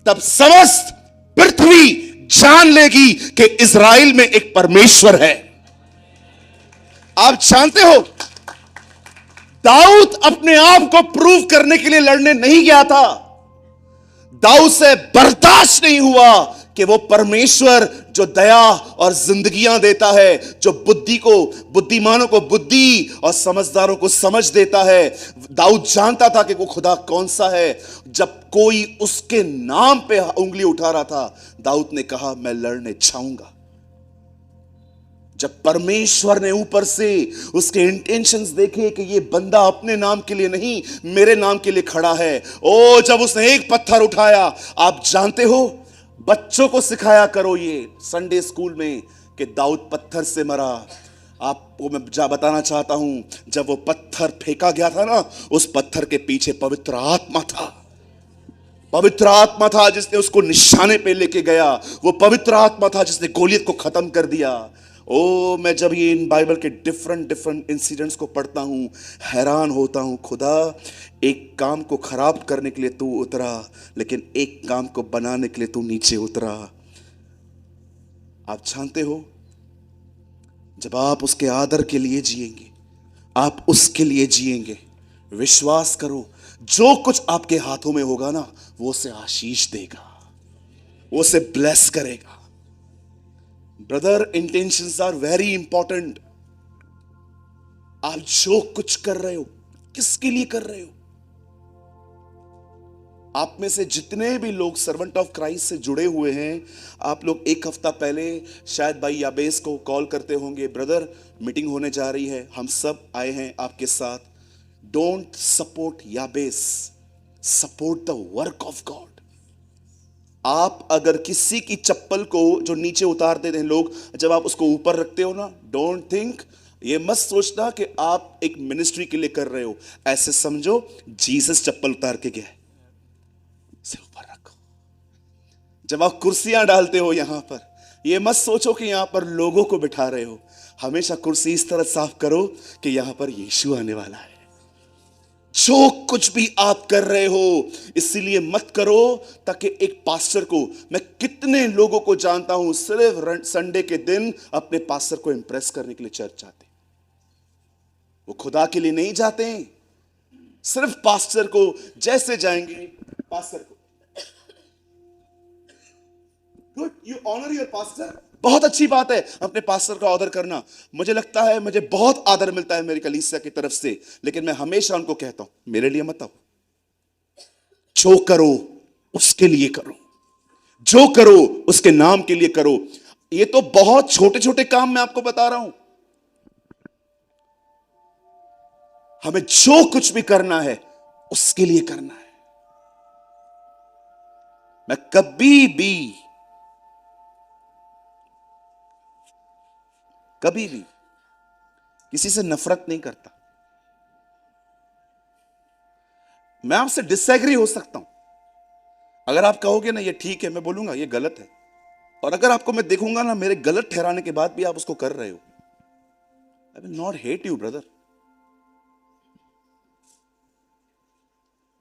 तब समस्त पृथ्वी जान लेगी कि इज़राइल में एक परमेश्वर है। आप जानते हो दाऊद अपने आप को प्रूव करने के लिए लड़ने नहीं गया था। दाऊद से बर्दाश्त नहीं हुआ कि वो परमेश्वर जो दया और जिंदगियां देता है, जो बुद्धिमानों को बुद्धि और समझदारों को समझ देता है, दाऊद जानता था कि वो खुदा कौन सा है। जब कोई उसके नाम पे उंगली उठा रहा था, दाऊद ने कहा मैं लड़ने जाऊंगा। जब परमेश्वर ने ऊपर से उसके इंटेंशंस देखे कि ये बंदा अपने नाम के लिए नहीं, मेरे नाम के लिए खड़ा है, जब उसने एक पत्थर उठाया। आप जानते हो, बच्चों को सिखाया करो ये संडे स्कूल में कि दाऊद पत्थर से मरा। आपको मैं बताना चाहता हूं, जब वो पत्थर फेंका गया था ना, उस पत्थर के पीछे पवित्र आत्मा था। पवित्र आत्मा था जिसने उसको निशाने पे लेके गया। वो पवित्र आत्मा था जिसने गोलियत को खत्म कर दिया। मैं जब ये इन बाइबल के डिफरेंट इंसिडेंट्स को पढ़ता हूं, हैरान होता हूं, खुदा एक काम को खराब करने के लिए तू उतरा, लेकिन एक काम को बनाने के लिए तू नीचे उतरा। आप जानते हो, जब आप उसके आदर के लिए जिएंगे, आप उसके लिए जिएंगे, विश्वास करो जो कुछ आपके हाथों में होगा ना, वो उसे आशीष देगा, वो उसे ब्लेस करेगा। Brother, intentions are very important. आप जो कुछ कर रहे हो, किसके लिए कर रहे हो? आप में से जितने भी लोग सर्वेंट ऑफ क्राइस्ट से जुड़े हुए हैं, आप लोग एक हफ्ता पहले शायद भाई याबेस को कॉल करते होंगे, ब्रदर मीटिंग होने जा रही है, हम सब आए हैं आपके साथ। डोंट सपोर्ट याबेस, support the work of God. आप अगर किसी की चप्पल को जो नीचे उतार देते हैं लोग, जब आप उसको ऊपर रखते हो ना, डोंट थिंक, ये मत सोचना कि आप एक मिनिस्ट्री के लिए कर रहे हो। ऐसे समझो जीसस चप्पल उतार के गया, से ऊपर रखो। जब आप कुर्सियां डालते हो यहां पर, ये मत सोचो कि यहां पर लोगों को बिठा रहे हो। हमेशा कुर्सी इस तरह साफ करो कि यहां पर यीशु आने वाला है। जो कुछ भी आप कर रहे हो, इसीलिए मत करो ताकि एक पास्टर को, मैं कितने लोगों को जानता हूं सिर्फ संडे के दिन अपने पास्टर को इंप्रेस करने के लिए चर्च जाते। वो खुदा के लिए नहीं जाते, सिर्फ पास्टर को जैसे जाएंगे, पास्टर को good, you honour your pastor, बहुत अच्छी बात है अपने पास्टर का ऑर्डर करना। मुझे लगता है मुझे बहुत आदर मिलता है मेरी कलीसिया की तरफ से, लेकिन मैं हमेशा उनको कहता हूं मेरे लिए मत आओ, जो करो उसके लिए करो, जो करो उसके नाम के लिए करो। ये तो बहुत छोटे छोटे काम मैं आपको बता रहा हूं। हमें जो कुछ भी करना है उसके लिए करना है। मैं कभी भी किसी से नफरत नहीं करता। मैं आपसे डिसएग्री हो सकता हूं, अगर आप कहोगे ना ये ठीक है, मैं बोलूंगा ये गलत है। और अगर आपको मैं देखूंगा ना मेरे गलत ठहराने के बाद भी आप उसको कर रहे हो, I will not hate you brother.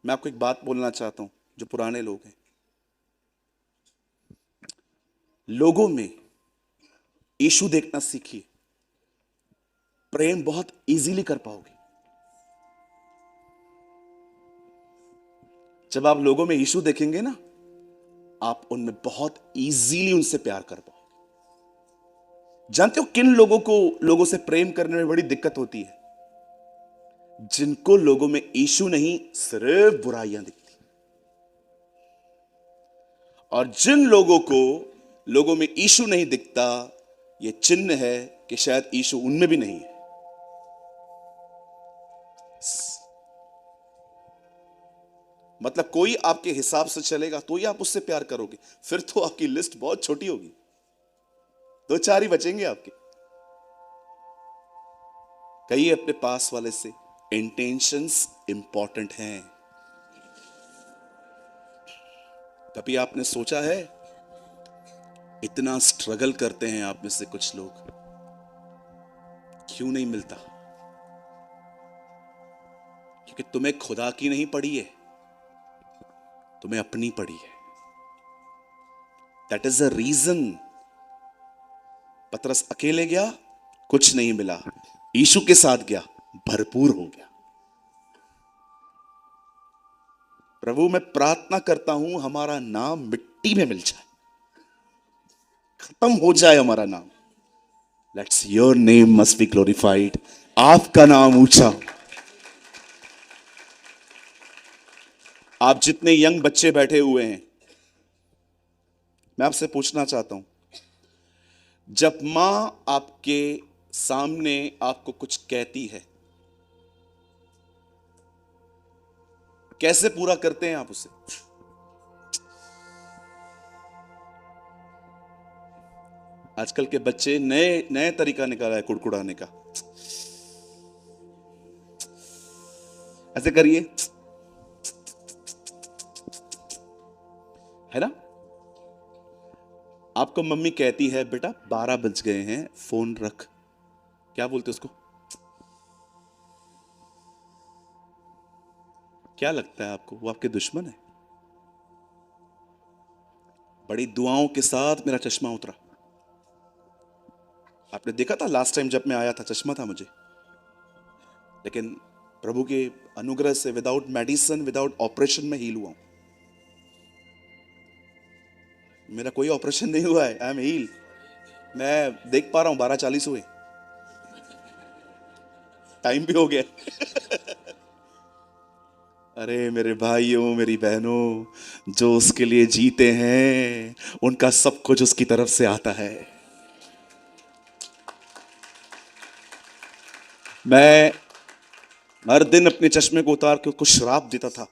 मैं आपको एक बात बोलना चाहता हूं, जो पुराने लोग हैं, लोगों में यीशु देखना सीखिए, प्रेम बहुत इजीली कर पाओगे। जब आप लोगों में यीशु देखेंगे ना, आप उनमें बहुत इजीली उनसे प्यार कर पाओगे। जानते हो किन लोगों से प्रेम करने में बड़ी दिक्कत होती है? जिनको लोगों में यीशु नहीं, सिर्फ बुराइयां दिखती। और जिन लोगों में यीशु नहीं दिखता, यह चिन्ह है कि शायद यीशु उनमें भी नहीं है। मतलब कोई आपके हिसाब से चलेगा तो ही आप उससे प्यार करोगे, फिर तो आपकी लिस्ट बहुत छोटी होगी, 2-4 ही बचेंगे आपके। कहिए अपने पास वाले से, इंटेंशंस इंपॉर्टेंट हैं। कभी आपने सोचा है, इतना स्ट्रगल करते हैं आप में से कुछ लोग, क्यों नहीं मिलता? क्योंकि तुम्हें खुदा की नहीं पड़ी है, तुम्हें अपनी पड़ी है। That is a reason. पतरस अकेले गया, कुछ नहीं मिला, यीशु के साथ गया, भरपूर हो गया। प्रभु मैं प्रार्थना करता हूं हमारा नाम मिट्टी में मिल जाए, खत्म हो जाए हमारा नाम। Let's your name must be glorified. आपका नाम ऊंचा हो। आप जितने यंग बच्चे बैठे हुए हैं, मैं आपसे पूछना चाहता हूं, जब मां आपके सामने आपको कुछ कहती है, कैसे पूरा करते हैं आप उसे? आजकल के बच्चे नए नए तरीका निकाला है कुड़कुड़ाने का। ऐसे करिए, है ना? आपको मम्मी कहती है बेटा 12 बज गए हैं, फोन रख। क्या बोलते उसको? क्या लगता है आपको, वो आपके दुश्मन है? बड़ी दुआओं के साथ मेरा चश्मा उतरा। आपने देखा था लास्ट टाइम जब मैं आया था, चश्मा था मुझे, लेकिन प्रभु के अनुग्रह से विदाउट मेडिसिन, विदाउट ऑपरेशन में हील हुआ हूं। मेरा कोई ऑपरेशन नहीं हुआ है, आई एम हील। मैं देख पा रहा हूं, 12:40 हुए, टाइम भी हो गया। अरे मेरे भाइयों, मेरी बहनों, जो उसके लिए जीते हैं उनका सब कुछ उसकी तरफ से आता है। मैं हर दिन अपने चश्मे को उतार के उसको श्राप देता था,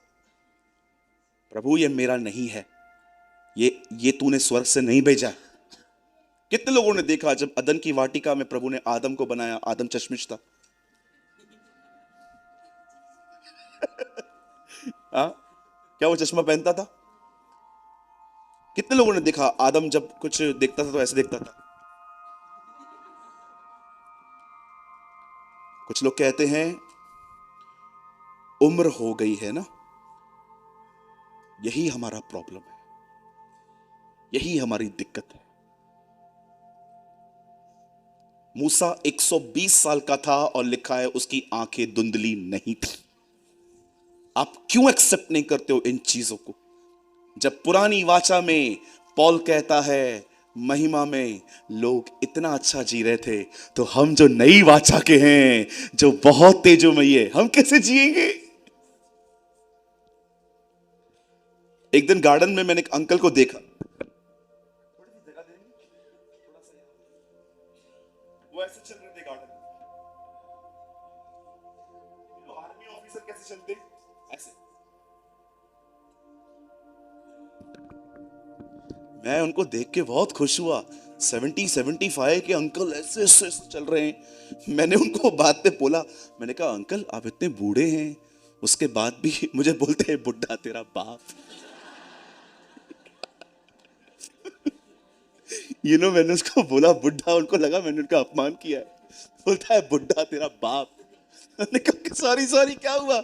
प्रभु ये मेरा नहीं है, ये तूने स्वर्ग से नहीं भेजा। कितने लोगों ने देखा जब अदन की वाटिका में प्रभु ने आदम को बनाया, आदम चश्मिश था। क्या वो चश्मा पहनता था? कितने लोगों ने देखा आदम जब कुछ देखता था तो ऐसे देखता था? कुछ लोग कहते हैं उम्र हो गई है ना, यही हमारा प्रॉब्लम है, यही हमारी दिक्कत है। मूसा 120 साल का था और लिखा है उसकी आंखें धुंधली नहीं थी। आप क्यों एक्सेप्ट नहीं करते हो इन चीजों को? जब पुरानी वाचा में पौल कहता है महिमा में लोग इतना अच्छा जी रहे थे, तो हम जो नई वाचा के हैं, जो बहुत तेजोमयी है, हम कैसे जिएंगे? एक दिन गार्डन में मैंने एक अंकल को देखा, वो ऐसे चल रहे थे गार्डन में। आर्मी ऑफिसर कैसे चलते, ऐसे। मैं उनको देख के बहुत खुश हुआ। 70-75 के अंकल ऐसे ऐसे चल रहे हैं। मैंने उनको बात पे बोला, मैंने कहा अंकल आप इतने बूढ़े हैं, उसके बाद भी मुझे बोलते हैं बुड्ढा तेरा बाप। मैंने उसको बोला बुड्ढा, उनको लगा मैंने उनका अपमान किया है। बोलता है बुड्ढा तेरा बाप। मैंने कहा सॉरी सॉरी, क्या हुआ?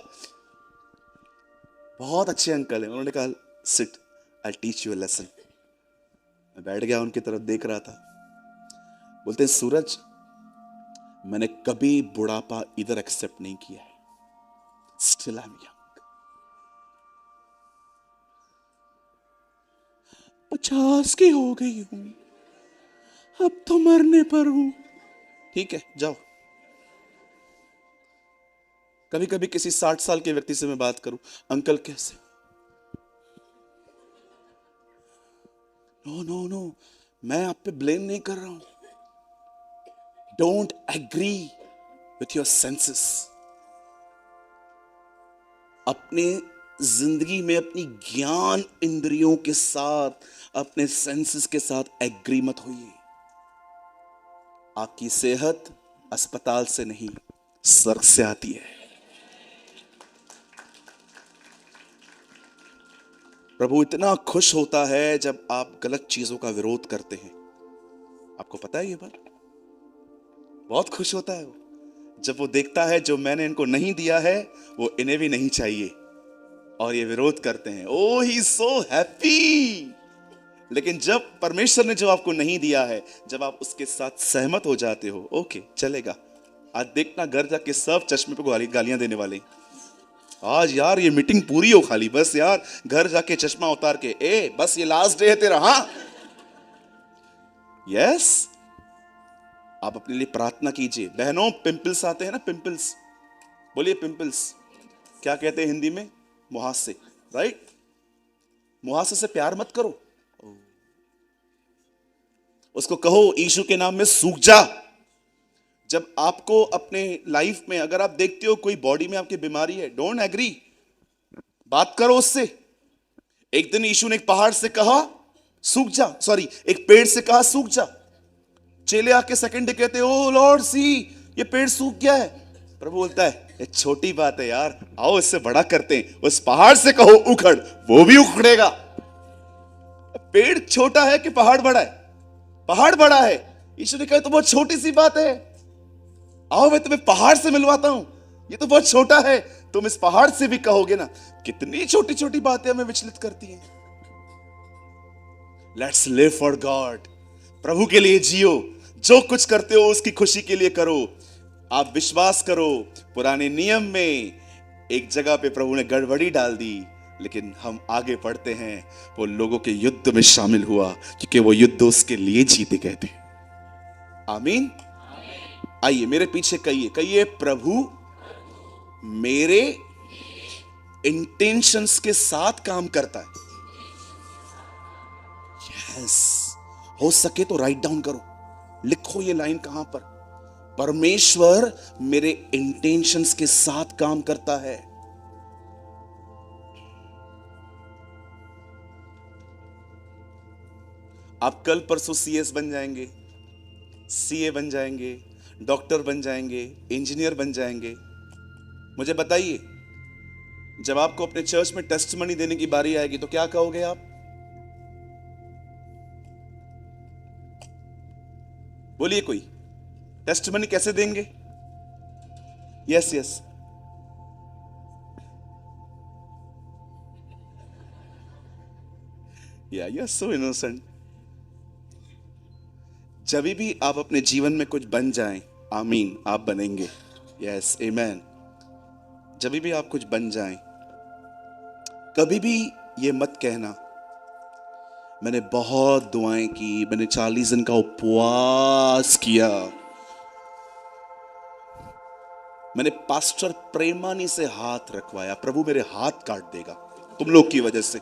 बहुत अच्छे अंकल हैं। उन्होंने कहा sit, I teach you a lesson. मैं बैठ गया, उनकी तरफ देख रहा था। बोलते हैं सूरज, मैंने कभी बुढ़ापा इधर एक्सेप्ट नहीं किया है, स्टिल आई एम यंग। 50 की हो गई हूं, अब तो मरने पर हूं। ठीक है, जाओ। कभी कभी किसी 60 साल के व्यक्ति से मैं बात करूं, अंकल कैसे? नो नो नो, मैं आप पे ब्लेम नहीं कर रहा हूं। Don't agree with your senses. अपने जिंदगी में अपनी ज्ञान इंद्रियों के साथ, अपने सेंसेस के साथ एग्री मत होइए। आपकी सेहत अस्पताल से नहीं, स्वर्ग से आती है। प्रभु इतना खुश होता है जब आप गलत चीजों का विरोध करते हैं। आपको पता है ये बात? बहुत खुश होता है वो जब वो देखता है जो मैंने इनको नहीं दिया है वो इन्हें भी नहीं चाहिए, और ये विरोध करते हैं। ओह, ही इज सो हैप्पी। लेकिन जब परमेश्वर ने जो आपको नहीं दिया है, जब आप उसके साथ सहमत हो जाते हो, ओके चलेगा, आज देखना घर जाके सब चश्मे पे गालियां देने वाले। आज यार ये मीटिंग पूरी हो खाली, बस यार घर जाके चश्मा उतार के, ए बस ये लास्ट डे है तेरा। हाँ, यस, आप अपने लिए प्रार्थना कीजिए। बहनों, पिंपल्स आते हैं ना, पिंपल्स, बोलिए पिंपल्स। क्या कहते हैं हिंदी में? मुहासे, राइट? मुहासे से प्यार मत करो, उसको कहो यीशु के नाम में सूख जा। जब आपको अपने लाइफ में अगर आप देखते हो कोई बॉडी में आपकी बीमारी है, डोंट एग्री, बात करो उससे। एक दिन यीशु ने एक पहाड़ से कहा सूख जा, सॉरी एक पेड़ से कहा सूख जा। चेले आके सेकंड डे कहते ओ लॉर्ड सी ये पेड़ सूख गया है। प्रभु बोलता है ये छोटी बात है यार, आओ इससे बड़ा करते हैं। उस पहाड़ से कहो उखड़, वो भी उखड़ेगा। पेड़ छोटा है कि पहाड़ बड़ा है? पहाड़ बड़ा है। यीशु ने कहा तो बहुत छोटी सी बात है, आओ मैं तुम्हें पहाड़ से मिलवाता हूं, ये तो बहुत छोटा है, तुम इस पहाड़ से भी कहोगे ना। कितनी छोटी छोटी बातें हमें विचलित करती हैं। Let's live for God. प्रभु के लिए जियो, जो कुछ करते हो उसकी खुशी के लिए करो। आप विश्वास करो, पुराने नियम में एक जगह पे प्रभु ने गड़बड़ी डाल दी, लेकिन हम आगे बढ़ते हैं। वो लोगों के युद्ध में शामिल हुआ क्योंकि वो युद्ध उसके लिए जीते गए थे। आमीन। आइए मेरे पीछे कहिए, कहिए प्रभु मेरे इंटेंशंस के साथ काम करता है। यस, हो सके तो राइट डाउन करो, लिखो ये लाइन कहां पर। परमेश्वर मेरे इंटेंशंस के साथ काम करता है। आप कल परसों सीएस बन जाएंगे, सीए बन जाएंगे, डॉक्टर बन जाएंगे, इंजीनियर बन जाएंगे। मुझे बताइए, जब आपको अपने चर्च में टेस्टिमनी देने की बारी आएगी तो क्या कहोगे आप? बोलिए, कोई टेस्टिमनी कैसे देंगे? यस यस, या यू आर सो इनोसेंट। जब भी आप अपने जीवन में कुछ बन जाएं, आमीन, आप बनेंगे। यस, आमेन। जब भी आप कुछ बन जाएं, कभी भी ये मत कहना मैंने बहुत दुआएं की, मैंने 40 दिन का उपवास किया, मैंने पास्टर प्रेमानी से हाथ रखवाया, प्रभु मेरे हाथ काट देगा तुम लोग की वजह से।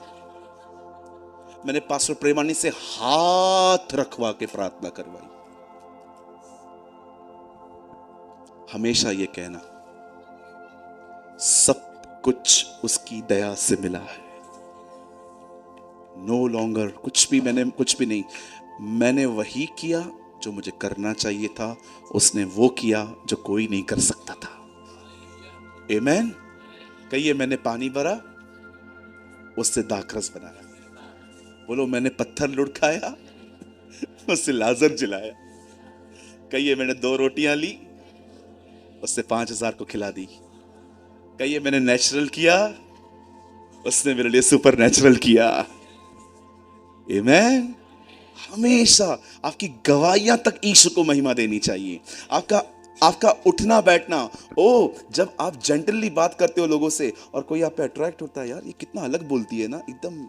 मैंने पास्टर प्रेमानी से हाथ रखवा के प्रार्थना करवाई। हमेशा ये कहना सब कुछ उसकी दया से मिला है। नो लॉन्गर कुछ भी नहीं, मैंने वही किया जो मुझे करना चाहिए था, उसने वो किया जो कोई नहीं कर सकता था। आमेन। कहिए मैंने पानी भरा, उससे दाखरस बनाया। बोलो मैंने पत्थर लुढ़काया, उससे लाजर जिलाया। कहिए मैंने 2 रोटियां ली, उससे 5000 को खिला दी। कहिए मैंने नेचुरल किया, उसने मेरे लिए सुपर नेचुरल किया। आमेन। हमेशा आपकी गवाहियां तक यीशु को महिमा देनी चाहिए। आपका उठना बैठना, जब आप जेंटली बात करते हो लोगों से और कोई आप पे अट्रैक्ट होता है, यार ये कितना अलग बोलती है ना, एकदम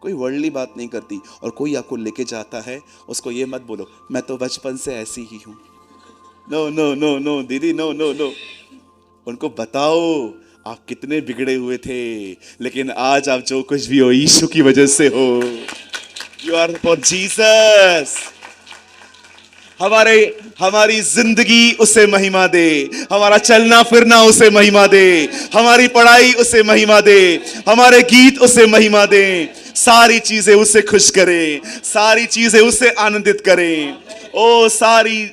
कोई वर्ल्डली बात नहीं करती, और कोई आपको लेके जाता है, उसको ये मत बोलो मैं तो बचपन से ऐसी ही हूं। नो नो नो नो दीदी, नो नो नो। उनको बताओ आप कितने बिगड़े हुए थे, लेकिन आज आप जो कुछ भी हो यीशु की वजह से हो। You are for Jesus. हमारी जिंदगी उसे महिमा दे, हमारा चलना फिरना उसे महिमा दे, हमारी पढ़ाई उसे महिमा दे, हमारे गीत उसे महिमा दे, सारी चीजें उसे खुश करें, सारी चीजें उसे आनंदित करें।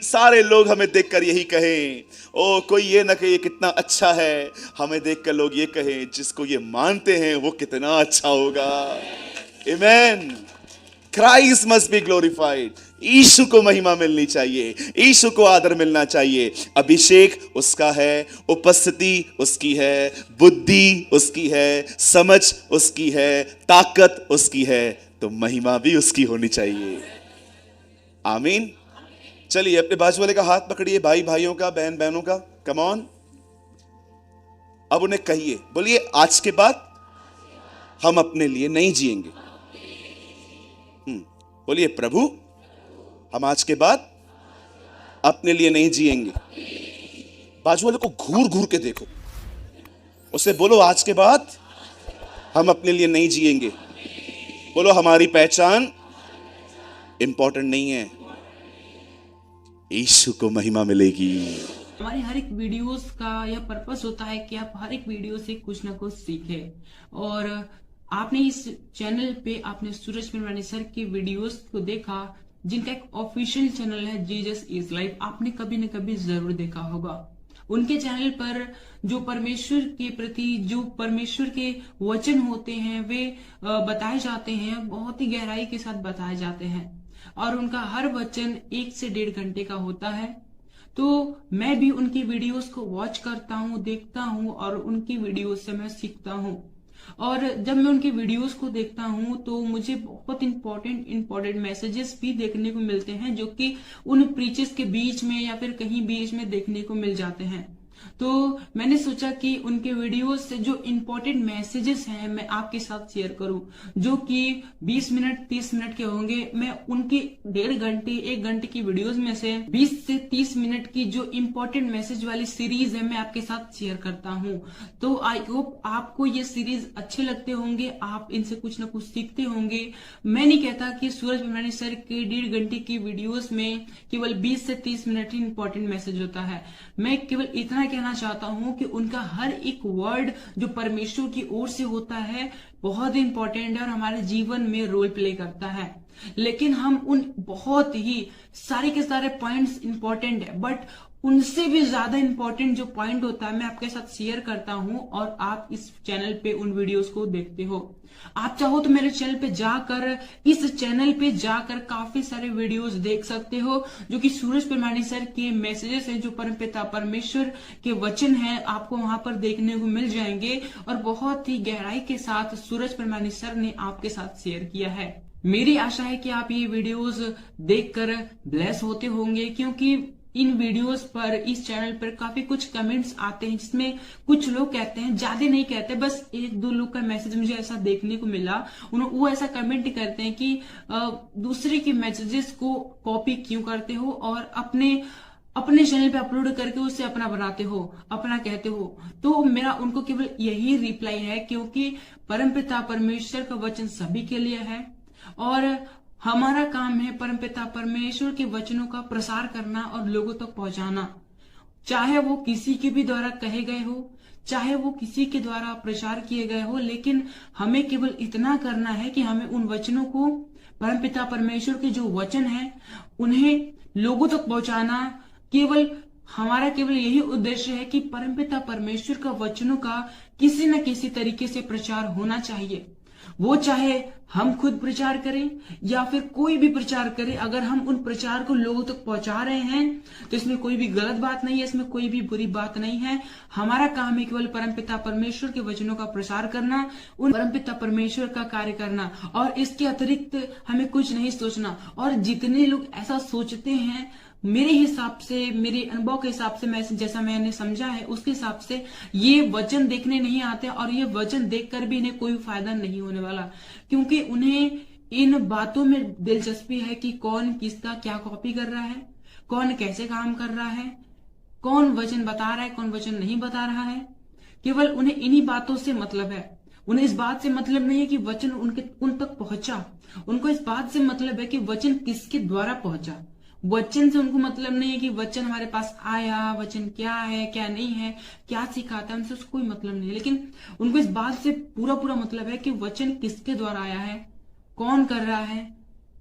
सारे लोग हमें देखकर यही कहें, कोई ये ना कहे कितना अच्छा है, हमें देखकर लोग ये कहें जिसको ये मानते हैं वो कितना अच्छा होगा। Amen. Christ must be glorified. यीशु को महिमा मिलनी चाहिए, यीशु को आदर मिलना चाहिए। अभिषेक उसका है, उपस्थिति उसकी है, बुद्धि उसकी है, समझ उसकी है, ताकत उसकी है, तो महिमा भी उसकी होनी चाहिए। आमीन। चलिए अपने बाजू वाले का हाथ पकड़िए, भाई भाइयों का, बहन बहनों का, कम ऑन। अब उन्हें कहिए, बोलिए आज के बाद हम अपने लिए नहीं जिएंगे। बोलिए प्रभु हम आज के बाद अपने लिए नहीं जिएंगे। बाजू वाले को घूर घूर के देखो, उसे बोलो आज के बाद हम अपने लिए नहीं जिएंगे। बोलो हमारी पहचान इंपॉर्टेंट नहीं है, यीशु को महिमा मिलेगी। हमारे हर एक वीडियोस का यह पर्पस होता है कि आप हर एक वीडियो से कुछ ना कुछ सीखें। और आपने इस चैनल पे आपने सूरज पिंडवानी सर की वीडियोस को देखा, जिनका एक ऑफिशियल चैनल है जीसस इज लाइफ, आपने कभी न कभी जरूर देखा होगा। उनके चैनल पर जो परमेश्वर के प्रति, जो परमेश्वर के वचन होते हैं वे बताए जाते हैं, बहुत ही गहराई के साथ बताए जाते हैं, और उनका हर वचन 1 से 1.5 घंटे का होता है। तो मैं भी उनकी वीडियोस को वॉच करता हूँ, देखता हूँ, और उनकी वीडियोस से मैं सीखता हूँ। और जब मैं उनकी वीडियोस को देखता हूँ तो मुझे बहुत इंपॉर्टेंट मैसेजेस भी देखने को मिलते हैं, जो कि उन प्रीचेस के बीच में या फिर कहीं बीच में देखने को मिल जाते हैं। तो मैंने सोचा कि उनके वीडियोस से जो इम्पोर्टेंट मैसेजेस हैं मैं आपके साथ शेयर करूं, जो कि 20 मिनट 30 मिनट के होंगे। मैं उनकी 1.5 घंटे 1 घंटे की वीडियोस में से 20 से 30 मिनट की जो इम्पोर्टेंट मैसेज वाली सीरीज है मैं आपके साथ शेयर करता हूं। तो आई होप आपको ये सीरीज अच्छे लगते होंगे, आप इनसे कुछ ना कुछ सीखते होंगे। मैं नहीं कहता कि सूरज पिंडवानी सर के 1.5 घंटे की वीडियोस में केवल 20 से 30 मिनट ही इंपॉर्टेंट मैसेज होता है। मैं केवल इतना कहना चाहता हूं कि उनका हर एक वर्ड जो परमेश्वर की ओर से होता है बहुत इंपॉर्टेंट है और हमारे जीवन में रोल प्ले करता है। लेकिन हम उन बहुत ही सारे के सारे पॉइंट्स इंपॉर्टेंट है, बट उनसे भी ज्यादा इंपॉर्टेंट जो पॉइंट होता है मैं आपके साथ शेयर करता हूं, और आप इस चैनल पे उन वीडियोस को देखते हो। आप चाहो तो मेरे चैनल पे जाकर, इस चैनल पे जाकर काफी सारे वीडियोस देख सकते हो, जो कि सूरज पिंडवानी सर के मैसेजेस हैं, जो परमपिता परमेश्वर के वचन हैं, आपको वहां पर देखने को मिल जाएंगे, और बहुत ही गहराई के साथ सूरज पिंडवानी सर ने आपके साथ शेयर किया है। मेरी आशा है कि आप ये वीडियोस देखकर ब्लेस होते होंगे, क्योंकि इन वीडियोस पर, इस चैनल पर काफी कुछ कमेंट्स आते हैं, जिसमें कुछ लोग कहते हैं, ज्यादा नहीं कहते, बस 1-2 लोग का मैसेज मुझे ऐसा देखने को मिला, वो ऐसा कमेंट करते हैं कि दूसरे के मैसेजेस को कॉपी क्यों करते हो और अपने चैनल पे अपलोड करके उसे अपना बनाते हो, अपना कहते हो। तो मेरा उनको केवल यही रिप्लाई है, क्योंकि परमपिता परमेश्वर का वचन सभी के लिए है, और हमारा काम है परमपिता परमेश्वर के वचनों का प्रसार करना और लोगों तक पहुंचाना, चाहे वो किसी के भी द्वारा कहे गए हो, चाहे वो किसी के द्वारा प्रचार किए गए हो। लेकिन हमें केवल इतना करना है कि हमें उन वचनों को, परमपिता परमेश्वर के जो वचन है, उन्हें लोगों तक पहुंचाना। हमारा केवल यही उद्देश्य है कि परमपिता परमेश्वर का वचनों का किसी न किसी तरीके से प्रचार होना चाहिए। वो चाहे हम खुद प्रचार करें या फिर कोई भी प्रचार करे, अगर हम उन प्रचार को लोगों तक पहुंचा रहे हैं तो इसमें कोई भी गलत बात नहीं है, इसमें कोई भी बुरी बात नहीं है। हमारा काम है केवल परमपिता परमेश्वर के वचनों का प्रसार करना, उन परमपिता परमेश्वर का कार्य करना, और इसके अतिरिक्त हमें कुछ नहीं सोचना। और जितने लोग ऐसा सोचते हैं, मेरे हिसाब से, मेरे अनुभव के हिसाब से, मैं जैसा मैंने समझा है उसके हिसाब से, ये वचन देखने नहीं आते और ये वचन देखकर भी इन्हें कोई फायदा नहीं होने वाला, क्योंकि उन्हें इन बातों में दिलचस्पी है कि कौन किसका क्या कॉपी कर रहा है, कौन कैसे काम कर रहा है, कौन वचन बता रहा है, कौन वचन नहीं बता रहा है। केवल उन्हें इन्हीं बातों से मतलब है। उन्हें इस बात से मतलब नहीं है कि वचन उन तक पहुंचा। उनको इस बात से मतलब है कि वचन किसके द्वारा पहुंचा। वचन से उनको मतलब नहीं है कि वचन हमारे पास आया, वचन क्या है क्या नहीं है, क्या सिखाता है, उनसे उसको कोई मतलब नहीं है। लेकिन उनको इस बात से पूरा पूरा मतलब है कि वचन किसके द्वारा आया है, कौन कर रहा है,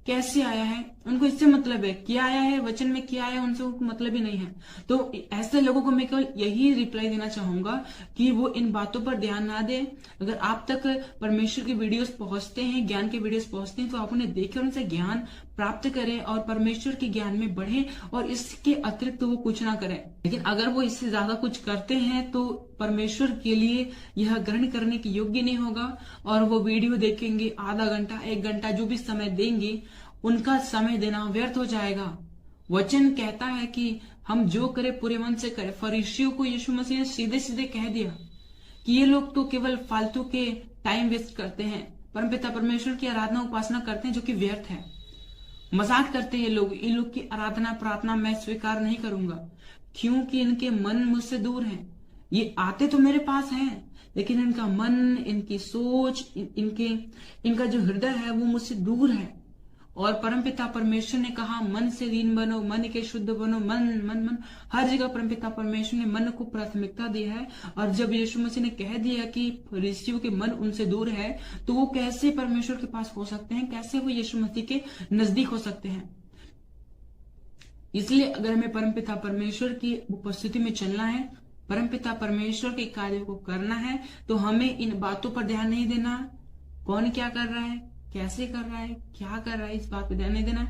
कैसे आया है, उनको इससे मतलब है। क्या आया है, वचन में क्या आया है, उनसे उनको मतलब ही नहीं है। तो ऐसे लोगों को मैं केवल यही रिप्लाई देना चाहूंगा कि वो इन बातों पर ध्यान ना दें। अगर आप तक परमेश्वर के वीडियोस पहुंचते हैं, ज्ञान के वीडियोस पहुंचते हैं, तो आप उन्हें देखें, उनसे ज्ञान प्राप्त करें और परमेश्वर के ज्ञान में बढ़े, और इसके अतिरिक्त तो वो कुछ ना करें। लेकिन अगर वो इससे ज्यादा कुछ करते हैं तो परमेश्वर के लिए यह ग्रहण करने के योग्य नहीं होगा। और वो वीडियो देखेंगे, आधा घंटा 1 घंटा जो भी समय देंगे, उनका समय देना व्यर्थ हो जाएगा। वचन कहता है कि हम जो करें पूरे मन से करें। फरीसियों को यीशु मसीह ने सीधे सीधे कह दिया कि ये लोग तो केवल फालतू के टाइम वेस्ट करते हैं, परमपिता परमेश्वर की आराधना उपासना करते हैं जो कि व्यर्थ है। मजाक करते हैं ये लोग, इन लोग की आराधना प्रार्थना मैं स्वीकार नहीं करूंगा, क्योंकि इनके मन मुझसे दूर हैं। ये आते तो मेरे पास हैं, लेकिन इनका मन, इनकी सोच, इनका जो हृदय है वो मुझसे दूर है। और परमपिता परमेश्वर ने कहा मन से दीन बनो, मन के शुद्ध बनो। मन मन मन हर जगह परमपिता परमेश्वर ने मन को प्राथमिकता दी है। और जब यीशु मसीह ने कह दिया कि फरीसियों के मन उनसे दूर है, तो वो कैसे परमेश्वर के पास हो सकते हैं, कैसे वो यीशु मसीह के नजदीक हो सकते हैं। इसलिए अगर हमें परमपिता परमेश्वर की उपस्थिति में चलना है, परमपिता परमेश्वर के कार्य को करना है, तो हमें इन बातों पर ध्यान नहीं देना, कौन क्या कर रहा है, कैसे कर रहा है, क्या कर रहा है, इस बात पे ध्यान नहीं देना।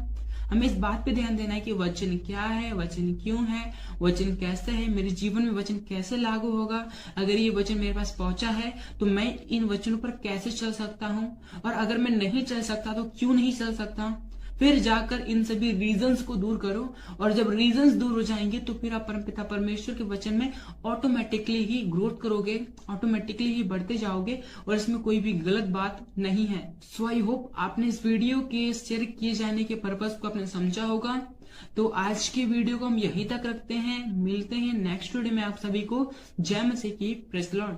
हमें इस बात पे ध्यान देना है कि वचन क्या है, वचन क्यों है, वचन कैसे है, मेरे जीवन में वचन कैसे लागू होगा। अगर ये वचन मेरे पास पहुंचा है तो मैं इन वचनों पर कैसे चल सकता हूँ, और अगर मैं नहीं चल सकता तो क्यों नहीं चल सकता। फिर जाकर इन सभी रीजंस को दूर करो, और जब रीजंस दूर हो जाएंगे तो फिर आप परमपिता परमेश्वर के वचन में ऑटोमेटिकली ही ग्रोथ करोगे, ऑटोमेटिकली ही बढ़ते जाओगे, और इसमें कोई भी गलत बात नहीं है। सो आई होप आपने इस वीडियो के शेयर किए जाने के पर्पस को आपने समझा होगा। तो आज की वीडियो को हम यहीं तक रखते हैं, मिलते हैं नेक्स्ट वीडियो में। आप सभी को जय मसीह की, प्रेज़ द लॉर्ड।